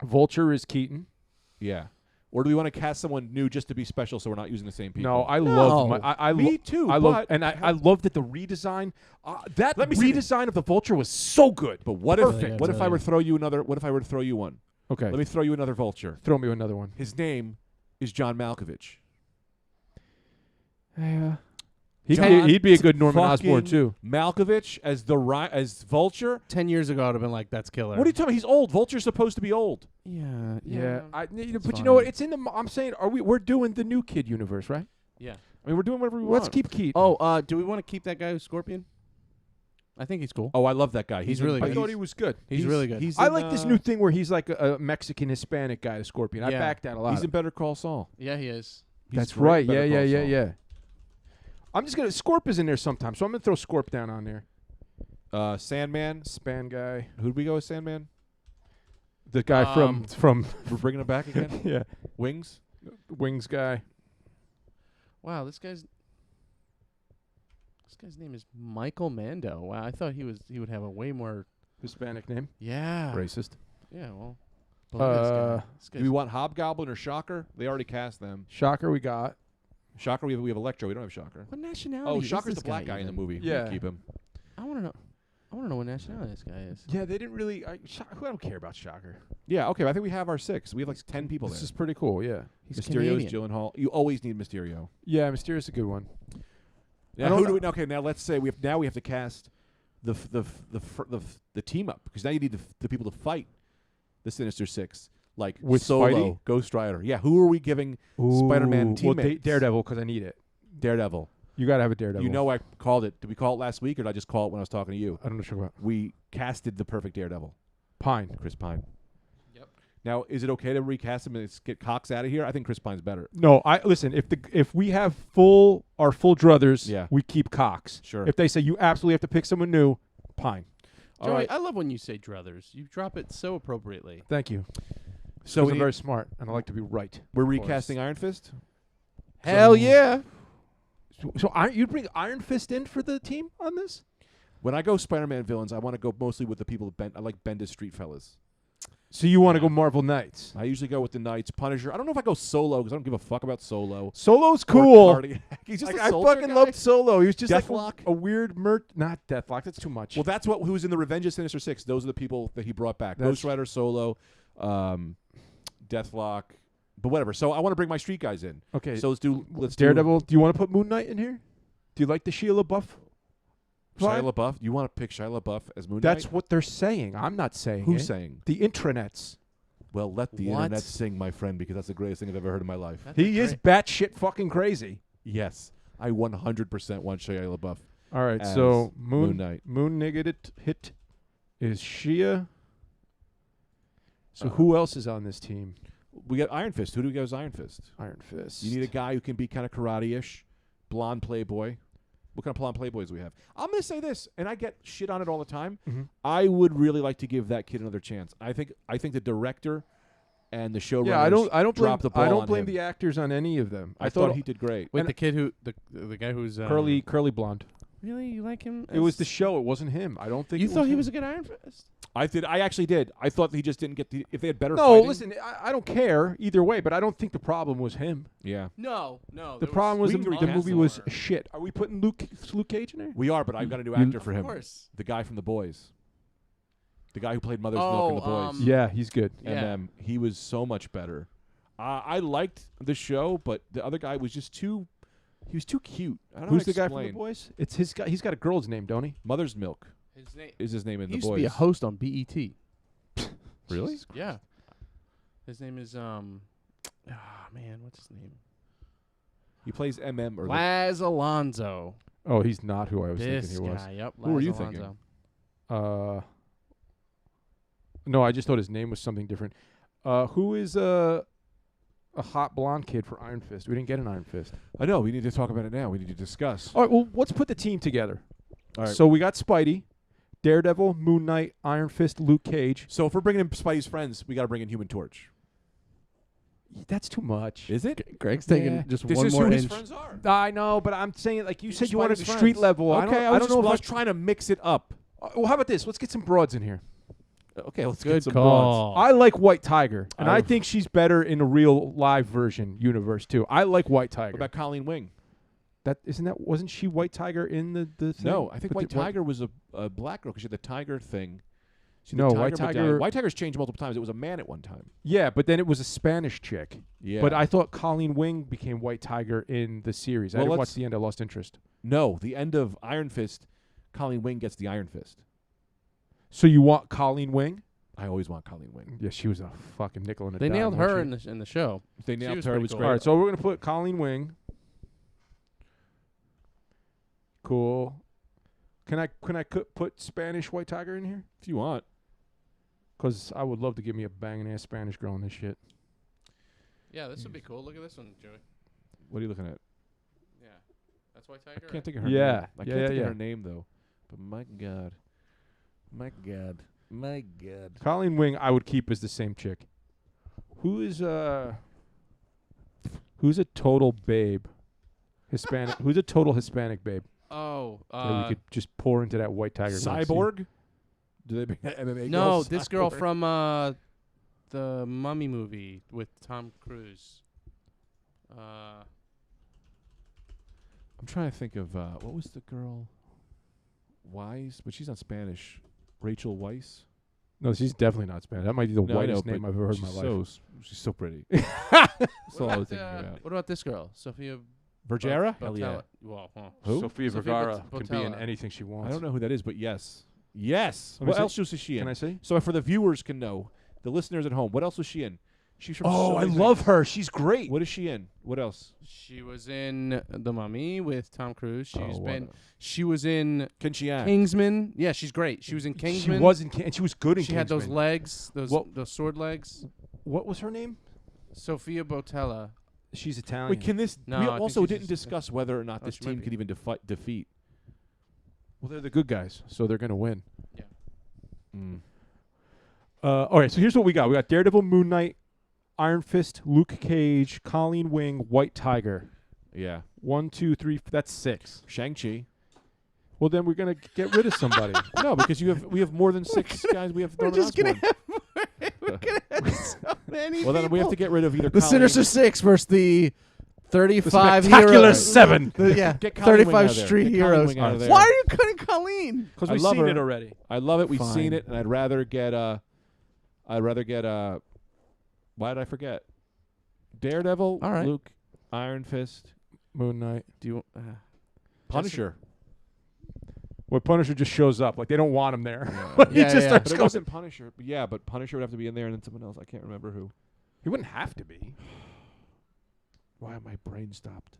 Vulture is Keaton. Yeah. Or do we want to cast someone new just to be special so we're not using the same people? No, I No. love my. I Me too, I love, but- and I love that the redesign. That Let me see redesign of the Vulture was so good. But what Perfect. if what if I were to throw you another what if I were to throw you one? Okay, Let me throw you another vulture. throw me another one. His name is John Malkovich. Yeah, John he'd be a good Norman fucking Osborn too. Malkovich as as Vulture? 10 years ago, I would have been like, that's killer. What are you talking about? He's old. Vulture's supposed to be old. Yeah. Yeah, but it's you know what? fine. It's in the. I'm saying, we're doing the new Kid universe, right? Yeah. I mean, we're doing whatever we Let's want. keep Keaton. Oh, do we want to keep that guy who's Scorpion? I think he's cool. Oh, I love that guy. He's really I good. thought he was good. He's really good. He's I in, like this new thing where he's like a Mexican Hispanic guy, the Scorpion. I Yeah. back that a lot. He's in Better Call Saul. Yeah, he is. He's That's great right. in Better Yeah, Call Saul. yeah. I'm just gonna Scorp is in there sometimes, so I'm gonna throw Scorp down on there. Sandman. Span guy, Who'd we go with Sandman? the guy from We're bringing him back again? yeah, Wings? Wings guy. Wow, this guy's name is Michael Mando. Wow, I thought he would have a way more. Hispanic name. Yeah. Racist. Yeah. Well. Look at this guy. This Do we want Hobgoblin or Shocker? They already cast them. Shocker we got. Shocker, we have Electro. We don't have Shocker. What nationality? Oh, is Shocker's this the black guy in the even? movie. Yeah. We'll keep him. I want to know. I want to know what nationality this guy is. Yeah, they didn't really. I don't care about Shocker. Yeah, okay. I think we have our 6. We have like 10 people This there. is pretty cool. Yeah. He's Mysterio's Canadian. Gyllenhaal. You always need Mysterio. Yeah, Mysterio's is a good one. Now, who do we? Okay, now let's say we have to cast the team up because now you need the people to fight the Sinister Six like With Solo, Spidey? Ghost Rider. Yeah, who are we giving Spider-Man Well, teammates? Daredevil, because I need it. Daredevil. You gotta have a Daredevil. You know I called it. Did we call it last week or did I just call it when I was talking to you? I don't know what you're talking about. We casted the perfect Daredevil, Pine. Chris Pine. Yep. Now, is it okay to recast him and get Cox out of here? I think Chris Pine's better. No, I listen. If we have our full druthers, Yeah. we keep Cox. Sure. If they say you absolutely have to pick someone new, Pine. All Joey, right. I love when you say druthers. You drop it so appropriately. Thank you. So I'm we very smart, and I like to be right. we're of course. recasting Iron Fist. Hell yeah. So you'd bring Iron Fist in for the team on this? When I go Spider-Man villains, I want to go mostly with the people that I like Bendis Street fellas. So you want to Yeah. go Marvel Knights? I usually go with the Knights, Punisher. I don't know if I go Solo because I don't give a fuck about Solo. Solo's Or cool. Cardiac. He's just Like, a I soldier fucking guy. loved Solo. He was just Deathlock. like a weird not Deathlock. That's too much. Well, that's who was in the Revenge of Sinister Six. Those are the people that he brought back. That's- Ghost Rider, Solo, Deathlock, but whatever. So I want to bring my street guys in. okay. So let's Daredevil. Do you want to put Moon Knight in here? Do you like the Sheila Buff? Shia vibe? LaBeouf. You want to pick Shia LaBeouf as Moon That's Knight? what they're saying. I'm not saying Who's it. saying? The intranets. Well, let the What? internet sing, my friend, because that's the greatest thing I've ever heard in my life. That's He is batshit fucking crazy. Yes, I 100% want Shia LaBeouf. All right, As so Moon Knight. Moon Nigga hit is Shia. So who else is on this team? We got Iron Fist. Who do we go as Iron Fist? Iron Fist. You need a guy who can be kind of karate-ish, blonde playboy. What kind of blonde playboys do we have? I'm going to say this, and I get shit on it all the time. Mhm. I would really like to give that kid another chance. I think the director and the showrunners Yeah, I don't blame dropped the ball I don't on blame him. the actors on any of them. I thought he did great. Wait, and the kid who the guy who's curly blonde. Really, you like him? It was as- the show. It wasn't him. I don't think You it thought he him. was a good Iron Fist? I actually did. I thought he just didn't get the. If they had better. No, fighting, listen. I don't care either way, but I don't think the problem was him. Yeah, No. The problem was we the, can the recast movie him. was shit. Are we putting Luke Cage in there? we are, but I've got a new actor for Of him. course. The guy from The Boys. The guy who played Mother's Milk in The Boys. Yeah, he's good. Yeah. He was so much better. I liked the show, but the other guy was just too. He was too cute. I don't know Who's how the to guy from the explain. boys? It's his guy. He's got a girl's name, don't he? Mother's Milk His name. is his name in He The used Boys. to be a host on BET. Really? Yeah. His name is man, what's his name? He plays MM or Laz Alonso. Oh, he's not who I was This thinking he was. guy, yep. Who were Laz you Alonso. thinking? No, I just thought his name was something different. Who is a hot blonde kid for Iron Fist? We didn't get an Iron Fist. I know. We need to talk about it now. We need to discuss. All right, well, let's put the team together. All right. So we got Spidey, Daredevil, Moon Knight, Iron Fist, Luke Cage. So if we're bringing in Spidey's friends, we got to bring in Human Torch. That's too much. Is it? Greg's taking Yeah. just This one is more who his inch. friends are. I know, but I'm saying like you said, you wanted Spidey's a street friends. level. Okay, I don't know I was if trying to mix it up. well, how about this? Let's get some broads in here. Okay, let's Good get some call. broads. I like White Tiger, and I I've- think she's better in a real live version universe too. I like White Tiger. What about Colleen Wing? That wasn't she White Tiger in the thing? No, I think But White the- what- Tiger was a black girl because she had the tiger thing. She had No, the White medallion. Tiger- White Tiger's changed multiple times. It was a man at one time. Yeah, but then it was a Spanish chick. Yeah. But I thought Colleen Wing became White Tiger in the series. I Well, didn't let's- watch the end. I lost interest. No, the end of Iron Fist, Colleen Wing gets the Iron Fist. So you want Colleen Wing? I always want Colleen Wing. Yeah, she was a fucking nickel and a They dime, nailed wasn't her she? in the show. They She nailed was her. It pretty was cool. great. All right, so we're gonna put Colleen Wing. Cool. Can I put Spanish White Tiger in here? If you want. Because I would love to give me a banging ass Spanish girl in this shit. Yeah, this would be cool. Look at this one, Joey. What are you looking at? Yeah, that's White I Tiger. can't think of her Yeah. name. I Yeah, can't yeah, think yeah. of her name, though. But my God. My God. My God. Colleen Wing, I would keep as the same chick. Who's a total babe? Hispanic. Who's a total Hispanic babe? Oh, That we could just pour into that White Tiger. Cyborg? Do they bring that MMA no, girl? this girl Cyborg? from the Mummy movie with Tom Cruise. I'm trying to think of what was the girl? Wise, but she's not Spanish. Rachel Weisz. No, she's definitely not Spanish. That might be the No, I whitest know, name but I've ever heard in she's my life. she's so pretty. That's all I was thinking about. What about this girl, Sophia Vergara? Botella? Hell yeah. Well, huh. Who? Sophia Sophia Vergara can be in Botella. anything she wants. I don't know who that is, but yes. Yes. Let me What see. else was she in? Can I see? So for the viewers can know, the listeners at home, what else was she in? She's from Oh, so I many love things. her. She's great. What is she in? What else? She was in The Mummy with Tom Cruise. Oh, what She was in Can she act? Kingsman. Yeah, she's great. She was in She Kingsman. was in, and she was good in She had those Kingsman. legs, those sword legs. What was her name? Sophia Botella. She's Italian. Wait, can this? No, we I think also she's didn't just- discuss whether or not Oh, this she might team be. could even defeat. Well, they're the good guys, so they're gonna win. All right, so here's what we got. We got Daredevil, Moon Knight, Iron Fist, Luke Cage, Colleen Wing, White Tiger. Yeah. 1, 2, 3. That's 6. Shang-Chi. Well, then we're gonna get rid of somebody. No, because we have more than 6 guys. We have We're Norman just gonna Osborn. we're gonna have so many. Well, then we have to get rid of either the Colleen- Sinister Six versus the 35 Spectacular heroes. 7. Yeah, Get Colleen Wing 35 out of there. Street Get Colleen Heroes. Wing out of there. Why are you cutting Colleen? Because I we've love seen her. it already. I love it. We've Fine. seen it, and I'd rather get why did I forget? Daredevil, All right. Luke, Iron Fist, Moon Knight. Do you? Punisher. Well, Punisher just shows up. Like, they don't want him there. He Yeah, just yeah. starts But it going. wasn't Punisher. But yeah, but Punisher would have to be in there, and then someone else. I can't remember who. He wouldn't have to be. Why my brain stopped?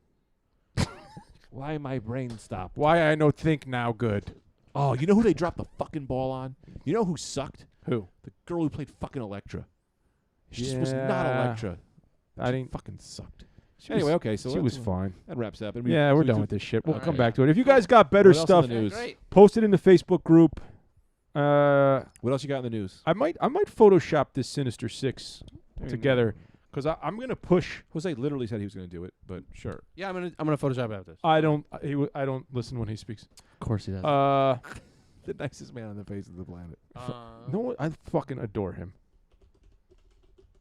Why my brain stopped? Why I know think now good. Oh, you know who they dropped the fucking ball on? You know who sucked? Who? The girl who played fucking Elektra. She just was not Yeah. Elektra. I She didn't. fucking sucked. She Anyway, was, okay, so she let's- was fine. That wraps up. And Yeah, we're so done do- with this shit. We'll All come right. back to it. If you guys got better What else in stuff, the news? Great. post it in the Facebook group. What else you got in the news? I might Photoshop this Sinister Six There you together go. because I'm gonna push. Jose literally said he was going to do it, but sure. Yeah, I'm gonna Photoshop after this. I don't. I don't listen when he speaks. Of course he does. The nicest man on the face of the planet. No, I fucking adore him.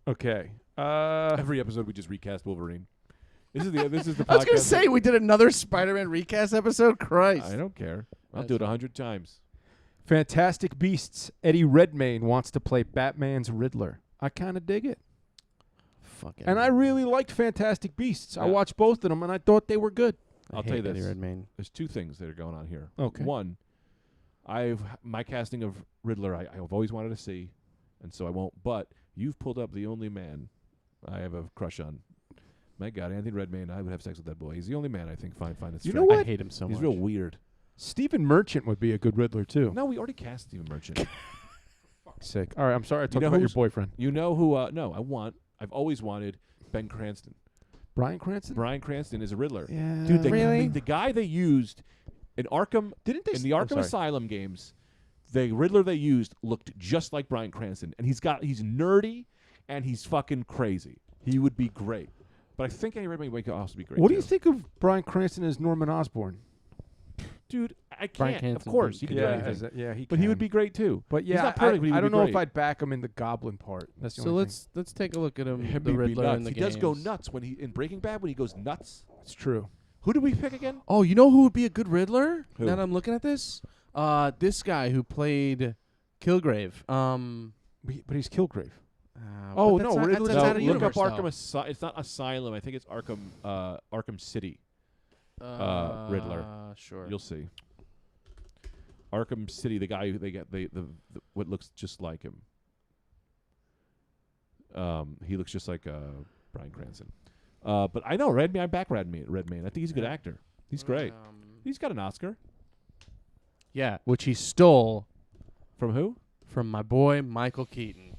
Okay. Every episode we just recast Wolverine. This is the podcast. I was gonna say we did another Spider-Man recast episode. Christ. I don't care. I'll That's do it fine. 100 times. Fantastic Beasts. Eddie Redmayne wants to play Batman's Riddler. I kind of dig it. Fucking. And I really liked Fantastic Beasts. I Yeah. watched both of them, and I thought they were good. I'll tell you Eddie this. Redmayne. There's 2 things that are going on here. Okay. One, my casting of Riddler I've always wanted to see, and so I won't. But you've pulled up the only man I have a crush on. My God, Anthony Redmayne, I would have sex with that boy. He's the only man I think find it's You know straight. what? I hate him so He's much. real weird. Stephen Merchant would be a good Riddler, too. No, we already cast Stephen Merchant. Fuck's sake. All right, I'm sorry I talked know about your who's- boyfriend. You know who? No, I've always wanted Ben Cranston. Bryan Cranston? Brian Cranston is a Riddler. Yeah. Dude, Really? the guy they used in Arkham, Didn't they in the Arkham Asylum games, the Riddler they used looked just like Bryan Cranston, and he's nerdy and he's fucking crazy. He would be great, but I think Andy Redmayne would also be great. What do you too. think of Bryan Cranston as Norman Osborn? dude? I Bryan can't. Of Cranston course, would he be can good. do anything, Yeah, he but he would be great too. But He's yeah, not perfect, but he I would don't be know great. if I'd back him in the Goblin part. That's the So only let's take a look at him. Him The be Riddler nuts. in the He does go games. nuts when he in Breaking Bad when he goes nuts. thing. It's true. Who did we pick again? Oh, you know who would be a good Riddler? Who? Now that I'm looking at this, this guy who played Kilgrave. But he's Kilgrave. Oh no, no, Riddler- that's No, out of look universe, up though. Arkham. It's not Asylum. I think it's Arkham City. Riddler. Sure. You'll see. Arkham City, the guy who they get the what looks just like him. He looks just like Bryan Cranston. But I know Redmayne. I'm back Redmayne. I think he's a good actor. He's great. He's got an Oscar. Yeah, which he stole From who? from my boy Michael Keaton.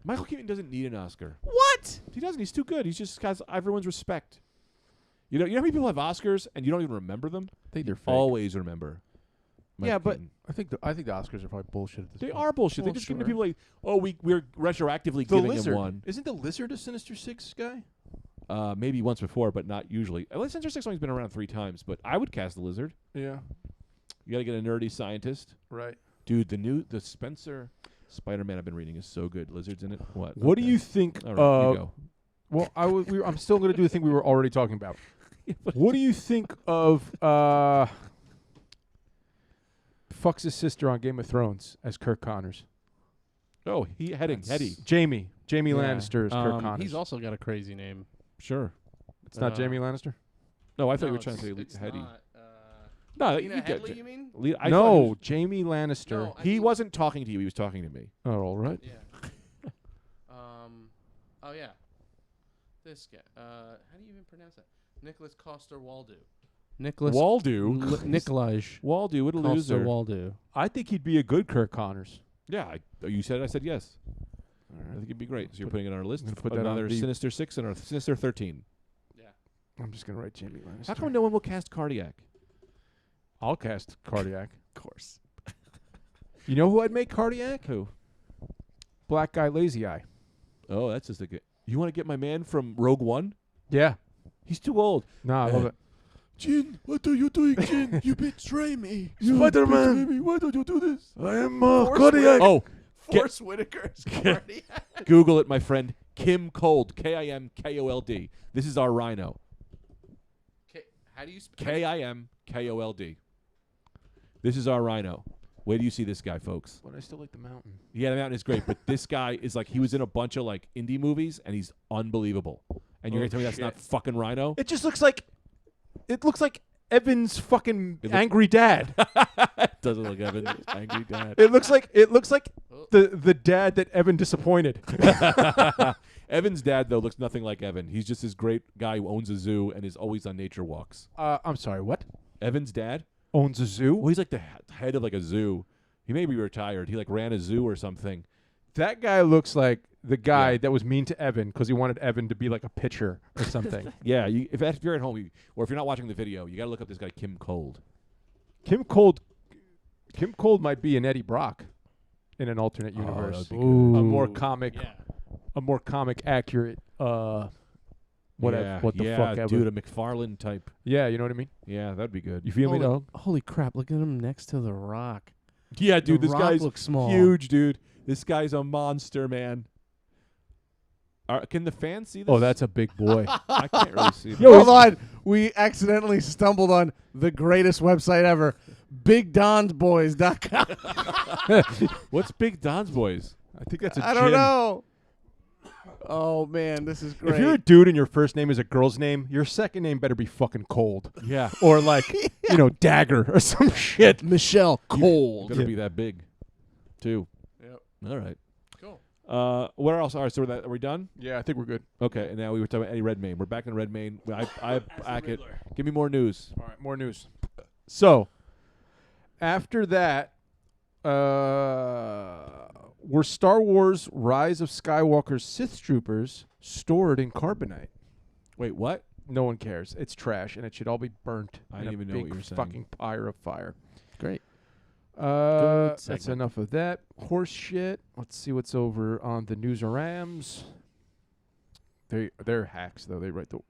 Michael Keaton doesn't need an Oscar. What? He doesn't. He's too good. He's just has everyone's respect. You know how many people have Oscars and you don't even remember them? I think they're fake. Always remember. Yeah, but Keaton. I think the Oscars are probably bullshit at this They point. are bullshit. They Well, just give it to sure. people like, oh, we're retroactively The giving Lizard. him one. Isn't the Lizard a Sinister Six guy? Maybe once before, but not usually. Sinister Six only's been around 3 times, but I would cast the Lizard. Yeah. You got to get a nerdy scientist, Right. dude. The Spencer Spider-Man I've been reading is so good. Lizards in it. What? What do Okay. you think All right, you go. Well, I'm still going to do the thing we were already talking about. What do you think of fucks his sister on Game of Thrones as Kirk Connors? Oh, Hetty. Jamie Yeah. Lannister is Kirk Connors. He's also got a crazy name. Sure. It's not Jamie Lannister? No, I thought you No, were trying to say it's Hetty. not, No, Lena you get Headey, you mean? I thought No, Jamie Lannister. No, I he mean- wasn't talking to you. He was talking to me. Oh, all right. Yeah. Oh yeah. This guy. How do you even pronounce that? Nicholas Coster-Waldau. Nicholas Waldo. Nikolaj Waldo, what a loser. Coster-Waldau. I think he'd be a good Kirk Connors. Yeah, you said it. I said yes. I think it'd be great. So you're putting it on our list. I'm gonna put that on Another the- Sinister 6 and our Sinister 13. Yeah. I'm just going to write Jamie Lannister. How come no one will cast Cardiac? I'll cast Cardiac. Of course. You know who I'd make Cardiac? Who? Black guy, Lazy Eye. Oh, that's just a good. You want to get my man from Rogue One? Yeah. He's too old. Nah, I love it. Jin, what are you doing, Jin? You betray me. Spider-Man. Why don't you do this? I am Cardiac. Oh, Forrest Whitaker's Cardiac. Google it, my friend. Kim Cold. KIMKOLD. This is our Rhino. How do you spell KIMKOLD. This is our Rhino. Where do you see this guy, folks? But I still like the mountain. Yeah, the mountain is great, but this guy is like, he was in a bunch of like indie movies, and he's unbelievable. And you're Oh, gonna tell me that's shit. not fucking Rhino? It just looks like Evan's fucking It looks- angry dad. Doesn't look Evan. Angry dad. It looks like the dad that Evan disappointed. Evan's dad though looks nothing like Evan. He's just this great guy who owns a zoo and is always on nature walks. I'm sorry, what? Evan's dad? Owns a zoo? Well, he's like the head of like a zoo. He may be retired. He like ran a zoo or something. That guy looks like the guy Yeah. that was mean to Evan because he wanted Evan to be like a pitcher or something. Yeah, if you're at home or if you're not watching the video, you got to look up this guy Kim Cold. Kim Cold might be an Eddie Brock in an alternate universe. that'd be good. A more comic, Yeah. a more comic accurate. Whatever. Yeah, What the yeah, fuck ever. dude, a McFarlane type. Yeah, you know what I mean. Yeah, that'd be good. You feel me, dog? Holy crap! Look at him next to the Rock. Yeah, dude, The this Rock guy's looks small. huge, dude. This guy's a monster, man. Can the fans see this? Oh, that's a big boy. I can't really see. Yo, Hold on. We accidentally stumbled on the greatest website ever, BigDonsBoys.com. What's Big Don's Boys? I think that's a I don't gym. know. Oh man, this is great. If you're a dude and your first name is a girl's name, your second name better be fucking Cold Yeah, or like Dagger or some shit. Michelle Cold. gonna be that big, too. Yep. All right. Cool. What else? All right, so are we done? Yeah, I think we're good. Okay, and now we were talking about Eddie Redmayne. We're back in Redmayne. I it. Give me more news. All right, more news. So, after that, were Star Wars Rise of Skywalker's Sith Troopers stored in carbonite? Wait, what? No one cares. It's trash, and it should all be burnt I in didn't a even know big what you were saying. fucking pyre of fire. Great. That's segment. enough of that horse shit. Let's see what's over on the Newsarams. They're hacks though. They write the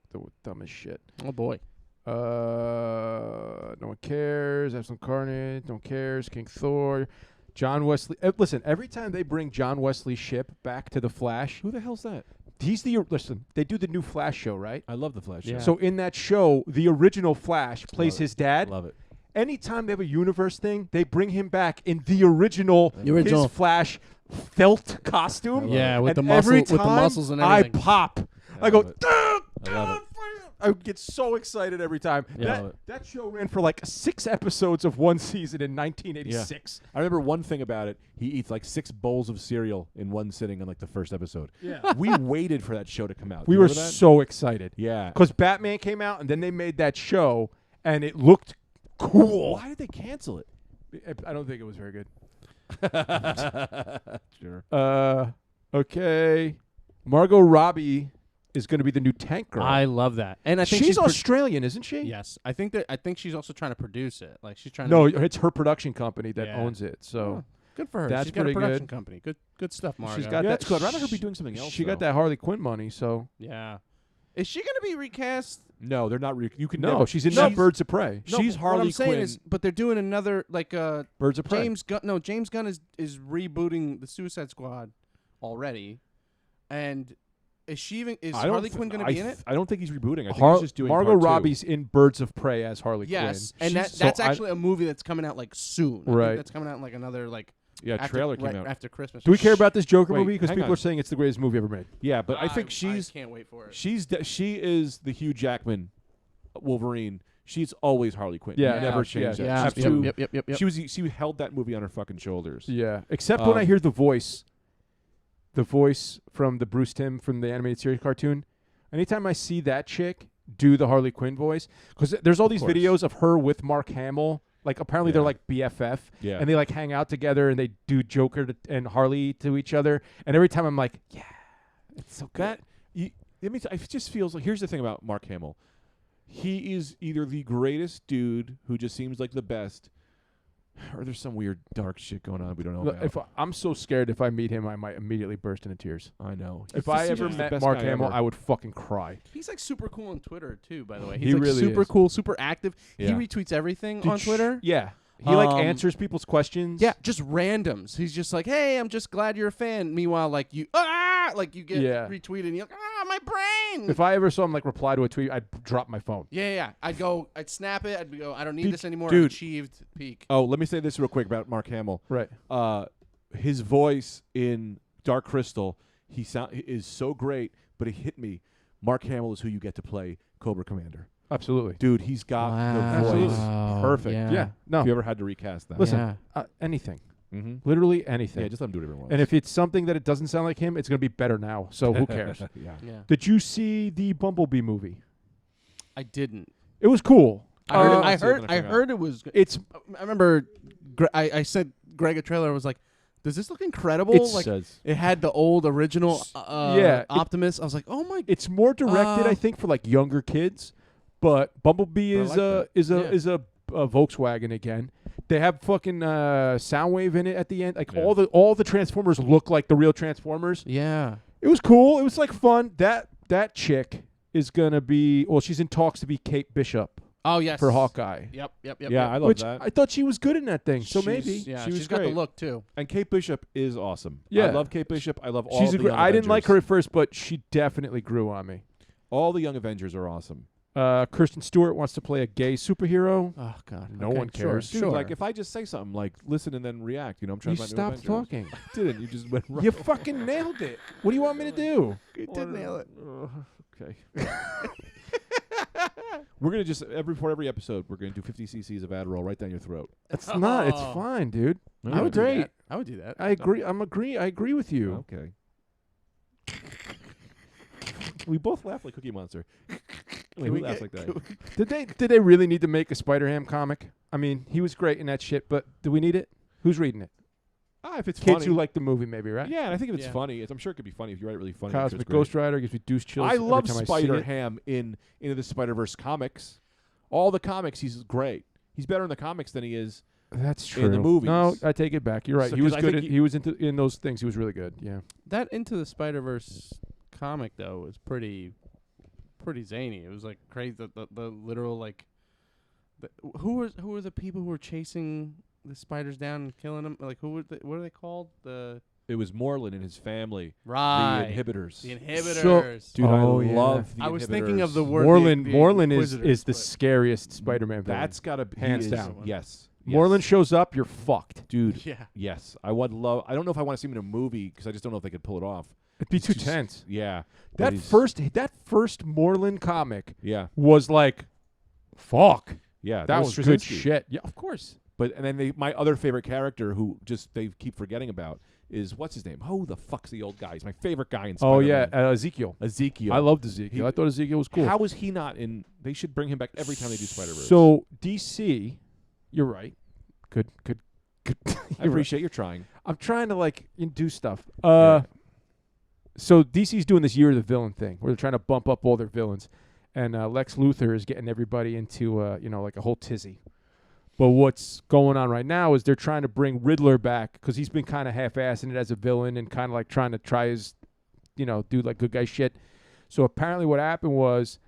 dumbest shit. Oh boy. No one cares. Absalom Carnage. No one cares. King Thor. John Wesley. Listen, every time they bring John Wesley Shipp back to the Flash, Who the hell's that? he's the listen. They do the new Flash show, right? I love the Flash. Yeah. show. So in that show, the original Flash plays Love it. his dad. Love it. Anytime they have a universe thing, they bring him back in the original, The original. his Flash felt costume. Yeah, with And the muscle, every with the time muscles and everything. I pop. I love go. it. "Duh, I love it. I get so excited every time. Yeah. That show ran for like 6 episodes of one season in 1986. I remember one thing about it. He eats like 6 bowls of cereal in one sitting on like the first episode. Yeah. We waited for that show to come out. We You were remember that? so excited. Yeah. Because Batman came out and then they made that show and it looked cool. Why did they cancel it? I don't think it was very good. Sure. Okay. Margot Robbie is going to be the new Tank Girl. I love that, and I think she's pro- Australian, isn't she? Yes, I think she's also trying to produce it. Like she's trying. No, to it's her production company that Yeah. owns it. So good for her. that's She's got a pretty production good. company. Good stuff, Margo. she's got Yeah, that. that's good. I'd rather her be doing something else, She got though. that Harley Quinn money. So Yeah. Is she going to be recast? No, they're not. You can no, never. she's in No, that Birds of Prey. She's No, but Harley what I'm saying Quinn. is, but they're doing another like Birds of Prey. James Gunn. No, James Gunn is rebooting the Suicide Squad already, and is she even is I don't Harley th- Quinn going to I be in th- it? I don't think he's rebooting. I think he's just doing Margot part 2. Robbie's in Birds of Prey as Harley Yes, Quinn. and She's- that's so I- actually a movie that's coming out like soon. I Right. think that's coming out in like another like Yeah, after, trailer came right out. after Christmas. Do we care about this Joker Wait, movie? Because hang people on. are saying it's the greatest movie ever made. Yeah, but I think I she's can't wait for it. she is the Hugh Jackman Wolverine. She's always Harley Quinn. Yeah, You never yeah, changed yeah. that. Yeah, She's yep, too- yep. She held that movie on her fucking shoulders. Yeah, except when I Um, hear the voice from the Bruce Timm from the animated series cartoon. Anytime I see that chick do the Harley Quinn voice, because there's all these course. videos of her with Mark Hamill. Like apparently they're Yeah. like BFF, Yeah. and they like hang out together and they do Joker and Harley to each other. And every time I'm like, yeah, it's so good. It just feels like, here's the thing about Mark Hamill. He is either the greatest dude who just seems like the best, Or there's some weird dark shit going on we don't know Look, about. I'm so scared if I meet him, I might immediately burst into tears. I know. If I ever He's the met best Mark guy Hamill, ever. I would fucking cry. He's like super cool on Twitter too. By the way, He he's like really super is. cool, super active. He Yeah. retweets everything Dude, on Twitter. Yeah. He like Um, answers people's questions. Yeah, just randoms. He's just like, "Hey, I'm just glad you're a fan." Meanwhile, like you get Yeah. retweeted, and you're like, my brain." If I ever saw him like reply to a tweet, I'd drop my phone. Yeah. I'd snap it. I'd go, I don't need Dude, this anymore. dude. I've achieved peak. Oh, let me say this real quick about Mark Hamill. Right. His voice in Dark Crystal, is so great, but it hit me. Mark Hamill is who you get to play Cobra Commander. Absolutely. Dude, he's got the Absolutely. voice. Perfect. Yeah. No. If you ever had to recast that. Listen, anything. Mm-hmm. Literally anything. Yeah, just let him do whatever he wants. And if it's something that it doesn't sound like him, it's going to be better now. So who cares? Yeah. Did you see the Bumblebee movie? I didn't. It was cool. I see it when I heard it was. It's I remember. I sent Greg a trailer. I was like, "Does this look incredible?" It's- Like Says, it had the old original. Yeah, Optimus. I was like, "Oh my." it's more directed, I think, for like younger kids. But Bumblebee I is like that. is a Volkswagen again. They have fucking Soundwave in it at the end. Like Yeah. all the Transformers look like the real Transformers. Yeah. It was cool. It was like fun. That chick is gonna be she's in talks to be Kate Bishop Oh yes. for Hawkeye. Yep. yeah, I love Which that. I thought she was good in that thing. So She's- maybe Yeah, She was she's got the great. look too. And Kate Bishop is awesome. Yeah. I love Kate Bishop. I love all she's the a Young I didn't like her Avengers. at first, but she definitely grew on me. All the Young Avengers are awesome. Kirsten Stewart wants to play a gay superhero. Oh God. No one cares. Dude, Sure. like if I just say something, like listen and then react, I'm trying You to find stopped New Avengers. talking. I didn't. You just went right. You fucking nailed it. What do you want me to do? You did nail it. Okay. We're gonna just for every episode, we're gonna do 50 cc's of Adderall right down your throat. It's not. It's Oh. fine, dude. No, I you would do great. that. I would do that. I agree. I agree with you. Okay. We both laugh like Cookie Monster. Wait, who we laughs get- like that? Did they really need to make a Spider-Ham comic? I mean, he was great in that shit, but do we need it? Who's reading it? If it's Kids funny. who like the movie, maybe, right? Yeah, and I think if it's Yeah. funny, I'm sure it could be funny if you write it really funny. I'm sure Cosmic it's great. Ghost Rider gives me douche chills. I every love time I see Spider it. Ham in Into the Spider-Verse comics. All the comics, he's great. He's better in the comics than he is. That's true. in the movies. No, I take it back. You're right. So, he was 'cause I good. think He was in those things. He was really good. Yeah. That Into the Spider-Verse comic though was pretty zany. It was like crazy. The literal like. Who were the people who were chasing the spiders down and killing them? Like what are they called? It was Moreland and his family. Right. The Inhibitors. The Inhibitors. Dude, Oh, I yeah. love the I was Inhibitors. thinking of the word. Moreland the Moreland is Inquisitors, the but- scariest Spider-Man villain. That's got to be Hands he is- down. Yes. Moreland shows up, you're fucked. Dude. Yeah. Yes. I would love. I don't know if I want to see him in a movie because I just don't know if they could pull it off. It'd be It's too just- tense. Yeah. That first Moreland comic Yeah. was like, fuck. Yeah. That was good Straczynski. shit. Yeah, of course. But and then my other favorite character who just they keep forgetting about is what's his name? Who the fuck's the old guy? He's my favorite guy in Oh Spider-Man. yeah, Ezekiel. Ezekiel. I loved Ezekiel. I thought Ezekiel was cool. How is he not in? They should bring him back every time they do Spider-Verse. So DC, you're right. Good. I appreciate your trying. I'm trying to do stuff. Yeah. So DC's doing this Year of the Villain thing, where they're trying to bump up all their villains, and Lex Luthor is getting everybody into like a whole tizzy. But what's going on right now is they're trying to bring Riddler back because he's been kind of half-assing it as a villain and kind of like trying to try his, do like good guy shit. So apparently what happened was,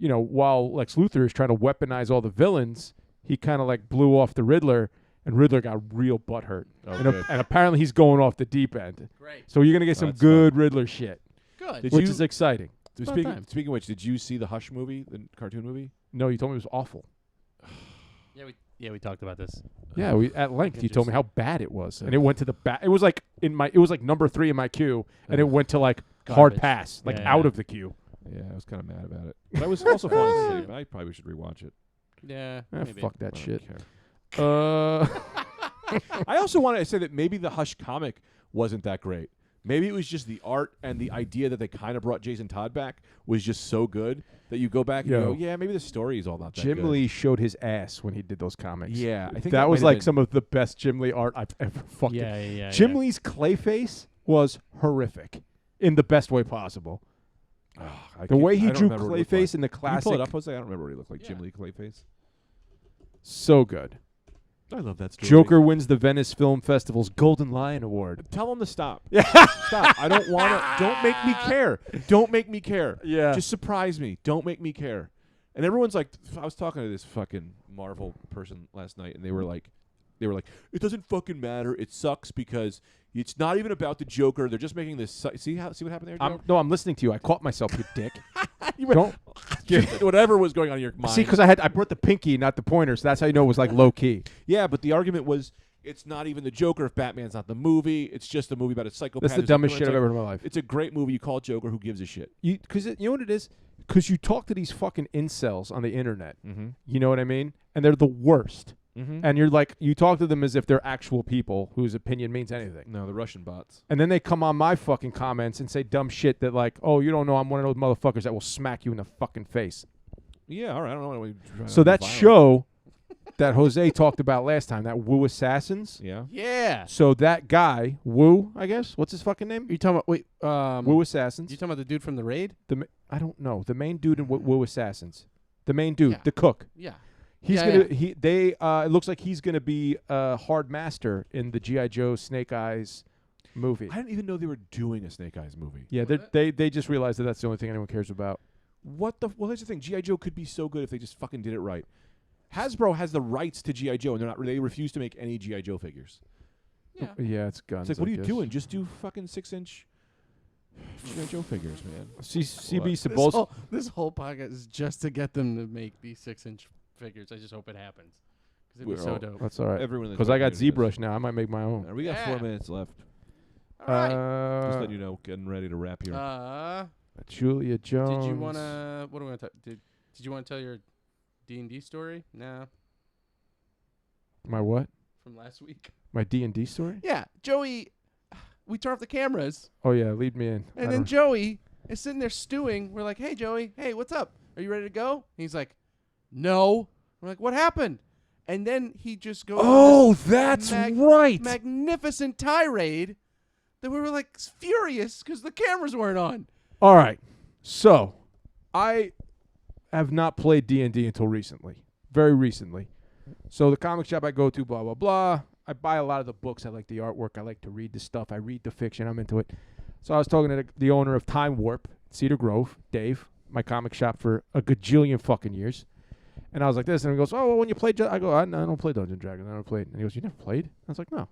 while Lex Luthor is trying to weaponize all the villains, he kind of like blew off the Riddler, and Riddler got real butthurt. Oh, And, good. and apparently he's going off the deep end. Great. So you're going to get Oh, some that's good Riddler shit, Good. Did which you- is exciting. about Speaking, time. speaking of which, did you see the Hush movie, the cartoon movie? No, you told me it was awful. We talked about this. Yeah, we at length. You told me how bad it was, and it went to the back. It was like number 3 in my queue, and it went to like hard Garbage. pass, like Yeah. out of the queue. Yeah, I was kind of mad about it. But I was also fun to see. I probably should rewatch it. Yeah. maybe. Fuck that I don't shit. care. I also wanted to say that maybe the Hush comic wasn't that great. Maybe it was just the art and the idea that they kind of brought Jason Todd back was just so good that you go back and Yo. go, yeah, maybe the story is all not that Jim good. Lee showed his ass when he did those comics. Yeah, I think that was might have like been- some of the best Jim Lee art I've ever fucking. Yeah. Jim Lee's Clayface was horrific in the best way possible. The way he drew Clayface in the Can you classic, pull it up, Jose? I don't remember what he looked like. Jim Lee Clayface. so good. I love that story. Joker wins the Venice Film Festival's Golden Lion Award. Tell him to stop. Stop. I don't want to. Don't make me care. Don't make me care. Yeah. Just surprise me. Don't make me care. And everyone's like, I was talking to this fucking Marvel person last night, and they were like, it doesn't fucking matter. It sucks because it's not even about the Joker. They're just making this. See what happened there, Joe? I'm listening to you. I caught myself, you dick. You Don't. whatever was going on in your mind. See, because I brought the pinky, not the pointer, so that's how you know it was like low key. Yeah, but the argument was it's not even the Joker if Batman's not the movie. It's just a movie about a psychopath. That's the who's dumbest doing shit I've psych- ever heard in my life. It's a great movie. You call it Joker. Who gives a shit? Because you know what it is? Because you talk to these fucking incels on the internet. Mm-hmm. You know what I mean? And they're the worst. Mm-hmm. And you're like, you talk to them as if they're actual people whose opinion means anything. No, the Russian bots. And then they come on my fucking comments and say dumb shit that like, oh, you don't know I'm one of those motherfuckers that will smack you in the fucking face. Yeah, all right. I don't know. So that show that Jose talked about last time, that Woo Assassins. Yeah. Yeah. So that guy, Woo, I guess. What's his fucking name? You talking about Woo Assassins. You talking about the dude from the raid? I don't know. The main dude in Woo Assassins. The main dude, Yeah. the cook. Yeah. He's Yeah, gonna it looks like he's gonna be hard master in the G.I. Joe Snake Eyes movie. I didn't even know they were doing a Snake Eyes movie. Yeah, they just realized that that's the only thing anyone cares about. What the? Well, here's the thing. G.I. Joe could be so good if they just fucking did it right. Hasbro has the rights to G.I. Joe, and they're not. They refuse to make any G.I. Joe figures. Yeah. Yeah, it's guns. It's like, what I are you guess. doing? Just do fucking 6-inch G.I. Joe figures, man. CB This Sabos. this whole podcast is just to get them to make these 6-inch figures. I just hope it happens because it'd be so dope. That's all right. Everyone in the Because I got community does. ZBrush now. I might make my own. We got Yeah. 4 minutes left. All right. Just letting you know, getting ready to wrap here. Julia Jones. Did you wanna? What do we want to? Did you want to tell your D&D story? No, My what? from last week. My D&D story? Yeah, Joey. We turn off the cameras, Oh yeah, lead me in. I and then don't- Joey is sitting there stewing. We're like, "Hey, Joey. Hey, what's up? Are you ready to go?" And he's like, "No." We're like, "What happened?" And then he just goes. on Oh, this that's right. magnificent tirade that we were like furious because the cameras weren't on. All right. So, I have not played D&D until recently. Very recently. So, the comic shop I go to, blah, blah, blah. I buy a lot of the books. I like the artwork. I like to read the stuff. I read the fiction. I'm into it. So, I was talking to the owner of Time Warp, Cedar Grove, Dave, my comic shop for a gajillion fucking years. And I was like this, and he goes, oh, well, when you play, I go, I don't play Dungeons & Dragons. I don't play it. And he goes, you never played? I was like, no.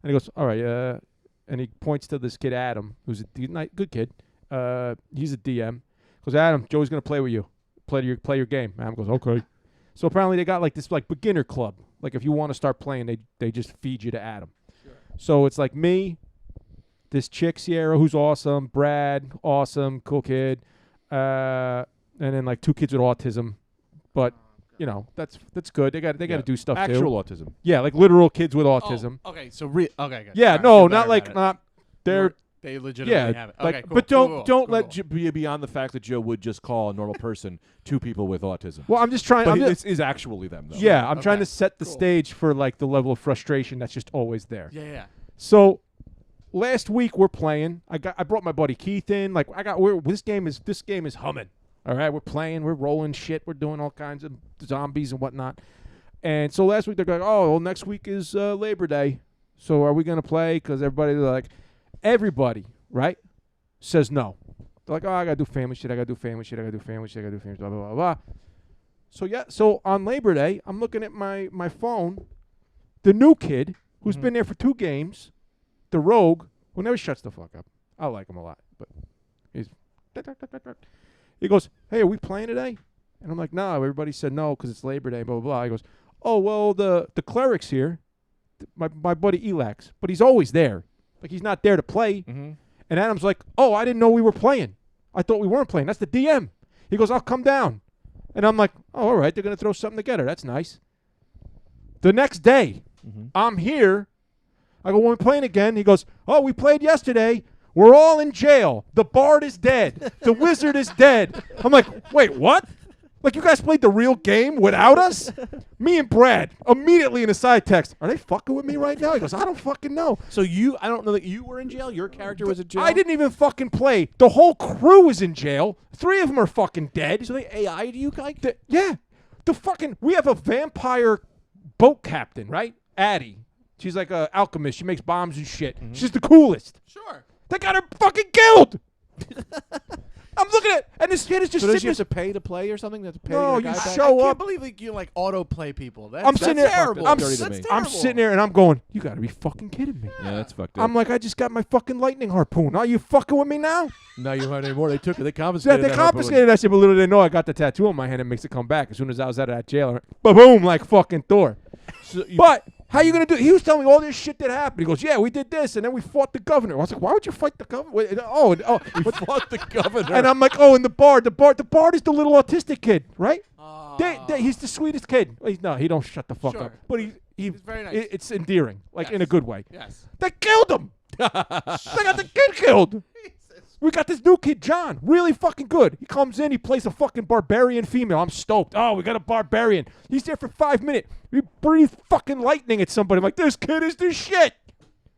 And he goes, all right, and he points to this kid, Adam, who's a good kid. He's a DM. Goes, Adam, Joey's gonna play with you. Play your game. Adam goes, okay. So apparently they got like this like beginner club. Like if you want to start playing, they just feed you to Adam. Sure. So it's like me, this chick Sierra, who's awesome, Brad, awesome, cool kid, and then like 2 kids with autism. But you know that's good. They got to do stuff too. Actual autism. Yeah, like literal kids with autism. Oh, okay, so okay. Good. Yeah, All right, no, feel better not like about it. not. They're They legitimately yeah, have it. like, Okay, cool. but don't cool, don't cool, let cool. J- be beyond the fact that Joe would just call a normal person 2 people with autism. well. I'm just trying. But I'm just, this is actually them, though. yeah, I'm trying Okay, to set the cool. stage for like the level of frustration that's just always there. Yeah. So last week we're playing. I brought my buddy Keith in. Like this game is humming. All right, we're playing. We're rolling shit. We're doing all kinds of zombies and whatnot. And so last week they're like, oh, well, next week is Labor Day. So are we gonna play? Because everybody, right, says no. They're like, oh, I gotta do family shit. I gotta do family shit. I gotta do family shit. I gotta do family. Blah blah blah blah. So yeah. So on Labor Day, I'm looking at my phone. The new kid who's been there for 2 games, the rogue, who never shuts the fuck up. I like him a lot, but he's. He goes, hey, are we playing today? And I'm like, no. Everybody said no because it's Labor Day. Blah blah blah. He goes, oh well, the cleric's here, my buddy Elax, but he's always there. Like he's not there to play. Mm-hmm. And Adam's like, oh, I didn't know we were playing. I thought we weren't playing. That's the DM. He goes, I'll come down. And I'm like, oh, all right, they're going to throw something together. That's nice. The next day, I'm here. I go, when we playing again? He goes, oh, we played yesterday. We're all in jail. The bard is dead. The wizard is dead. I'm like, wait, what? Like, you guys played the real game without us? Me and Brad, immediately in a side text, are they fucking with me right now? He goes, I don't fucking know. So I don't know that you were in jail. Your character was in jail. I didn't even fucking play. The whole crew is in jail. 3 of them are fucking dead. So they AI'd you, like? Yeah. We have a vampire boat captain, right? Addie. She's like a alchemist. She makes bombs and shit. She's the coolest. Sure. They got her fucking killed. I'm looking at, and this kid is just So does sitting she have to pay to play or something? Have to pay No, to get a you guy back? show I can't up. believe like, you like autoplay people. That's, I'm sitting that's there. terrible. I'm, Dirty s- to me. That's I'm terrible. sitting there, and I'm going, you got to be fucking kidding me. Yeah, that's fucked up. I'm like, I just got my fucking lightning harpoon. Are you fucking with me now? No, you don't anymore. They took it. They Yeah, confiscated they that harpoon. confiscated that shit, but little did they know I got the tattoo on my hand and makes it come back as soon as I was out of that jail. I went, boom, like fucking Thor. So you- But how you gonna do? He was telling me all this shit that happened. He goes, "Yeah, we did this, and then we fought the governor." I was like, "Why would you fight the governor?" we fought the governor. And I'm like, "Oh, and the bard is the little autistic kid, right? Aw. He's the sweetest kid. He don't shut the fuck Sure. up, but he He's very nice. it's endearing, like in a Yes. good way. Yes. They killed him. They got the kid killed. We got this new kid, John, really fucking good. He comes in, he plays a fucking barbarian female. I'm stoked. Oh, we got a barbarian. He's there for 5 minutes. He breathes fucking lightning at somebody. I'm like, this kid is the shit.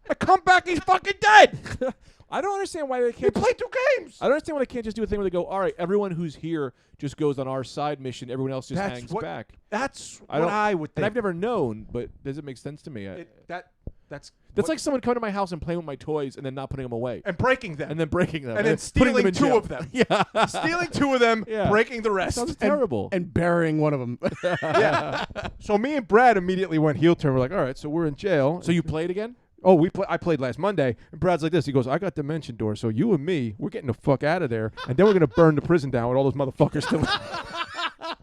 I come back, he's fucking dead. I don't understand why they He can't. played 2 games. I don't understand why they can't just do a thing where they go, all right, everyone who's here just goes on our side mission. Everyone else just That's hangs what- back. That's I what don't- I would And think. I've never known, but does it make sense to me? That's That's like someone coming to my house and playing with my toys and then not putting them away. and breaking them. And then breaking them. And then putting stealing them in 2 jail. of them. Yeah. Stealing 2 of them, Yeah. breaking the rest. Sounds terrible. And burying one of them. Yeah. So me and Brad immediately went heel turn. We're like, all right, so we're in jail. So you played again? Oh, I played last Monday, and Brad's like this. He goes, I got Dimension Door, so you and me, we're getting the fuck out of there, and then we're gonna burn the prison down with all those motherfuckers still.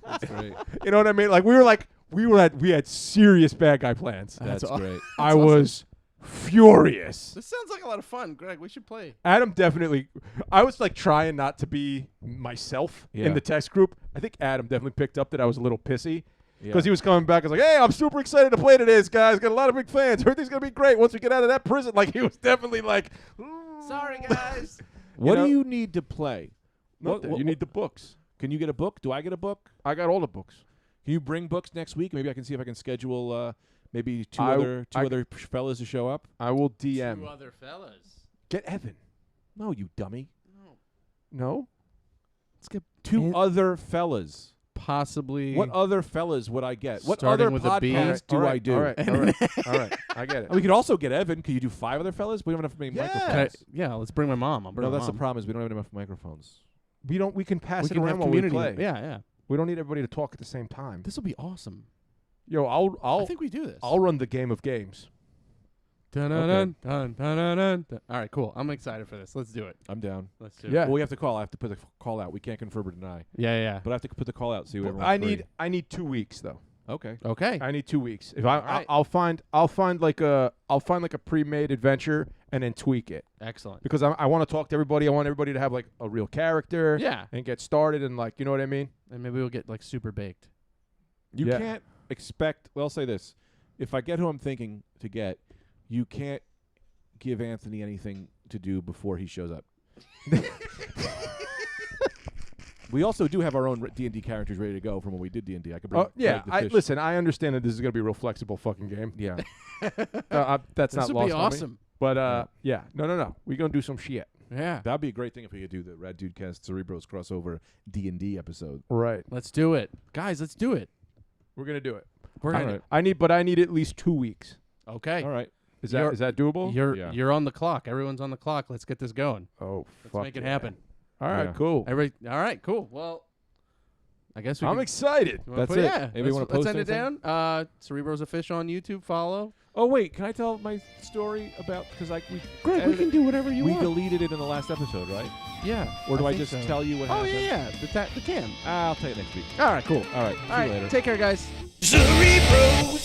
That's great. You know what I mean? Like we had serious bad guy plans. That's great. I was furious. This sounds like a lot of fun, Greg. We should play. Adam definitely. I was like trying not to be myself Yeah. in the text group. I think Adam definitely picked up that I was a little pissy. Yeah. Because he was coming back, I was like, "Hey, I'm super excited to play today, guys. Got a lot of big fans. Everything's gonna be great once we get out of that prison." Like he was definitely like, Sorry, guys. What know- do you need to play? "Nothing. You need the books. Can you get a book? Do I get a book? I got all the books. Can you bring books next week? Maybe I can see if I can schedule maybe two I- other fellas to show up. I will 2 DM. other fellas. Get Evan. No, you dummy. No. Let's get Two in- other fellas. possibly. What other fellas would I get? What Starting other with a B. podcast do All right, I do? All right. All right. All right. I get it. We could also get Evan. Could you do 5 other fellas? We don't have enough Yeah. microphones. Yeah, let's bring my mom. I'll bring No, my that's the mom. problem is we don't have enough microphones. We can pass We it can around have while we community. play. Yeah, yeah. We don't need everybody to talk at the same time. This will be awesome. Yo, I I'll think we do this. I'll run the game of games. Dun, dun, dun, dun, dun, dun, dun. All right, cool. I'm excited for this. Let's do it. I'm down. Let's do it. Yeah. Well, we have to call. I have to put the call out. We can't confirm or deny. Yeah, yeah. But I have to put the call out. See what everyone's I free. need 2 weeks though. Okay. Okay. I need 2 weeks. If All right. I'll find like a pre-made adventure and then tweak it Excellent. because I want to talk to everybody. I want everybody to have like a real character. Yeah. And get started and like you know what I mean. And maybe we'll get like super baked. You Yeah. can't expect. Well, I'll say this: if I get who I'm thinking to get, you can't give Anthony anything to do before he shows up. We also do have our own D&D characters ready to go from when we did D&D. I could bring. Oh yeah. Greg the Fish. Listen. I understand that this is gonna be a real flexible fucking game. Yeah. That's This not would lost be on me. awesome. But yeah. No. We're gonna do some shit. Yeah. That'd be a great thing if we could do the Rad Dude Cast Cerebros crossover D&D episode. Right. Let's do it. Guys, let's do it. We're gonna do it. We're All gonna. right. I need at least 2 weeks. Okay. All right. Is You're- that doable? Yeah. You're on the clock. Everyone's on the clock. Let's get this going. Oh, Let's fuck make it yeah. happen. All right, Yeah. cool. All right, cool. Well, I guess we I'm can, excited. you wanna That's put- it. Yeah. Anybody wanna let's post end it anything? down. Cerebros Official on YouTube. Follow. Oh wait, can I tell my story about because we Greg, we edited can it- do whatever you we want. deleted it in the last episode, right? Yeah. Or do I think just so. tell you what Oh happened? yeah. The can. I'll tell you next week. All right. Cool. All right. See All you right. later. Take care, guys. Cerebros.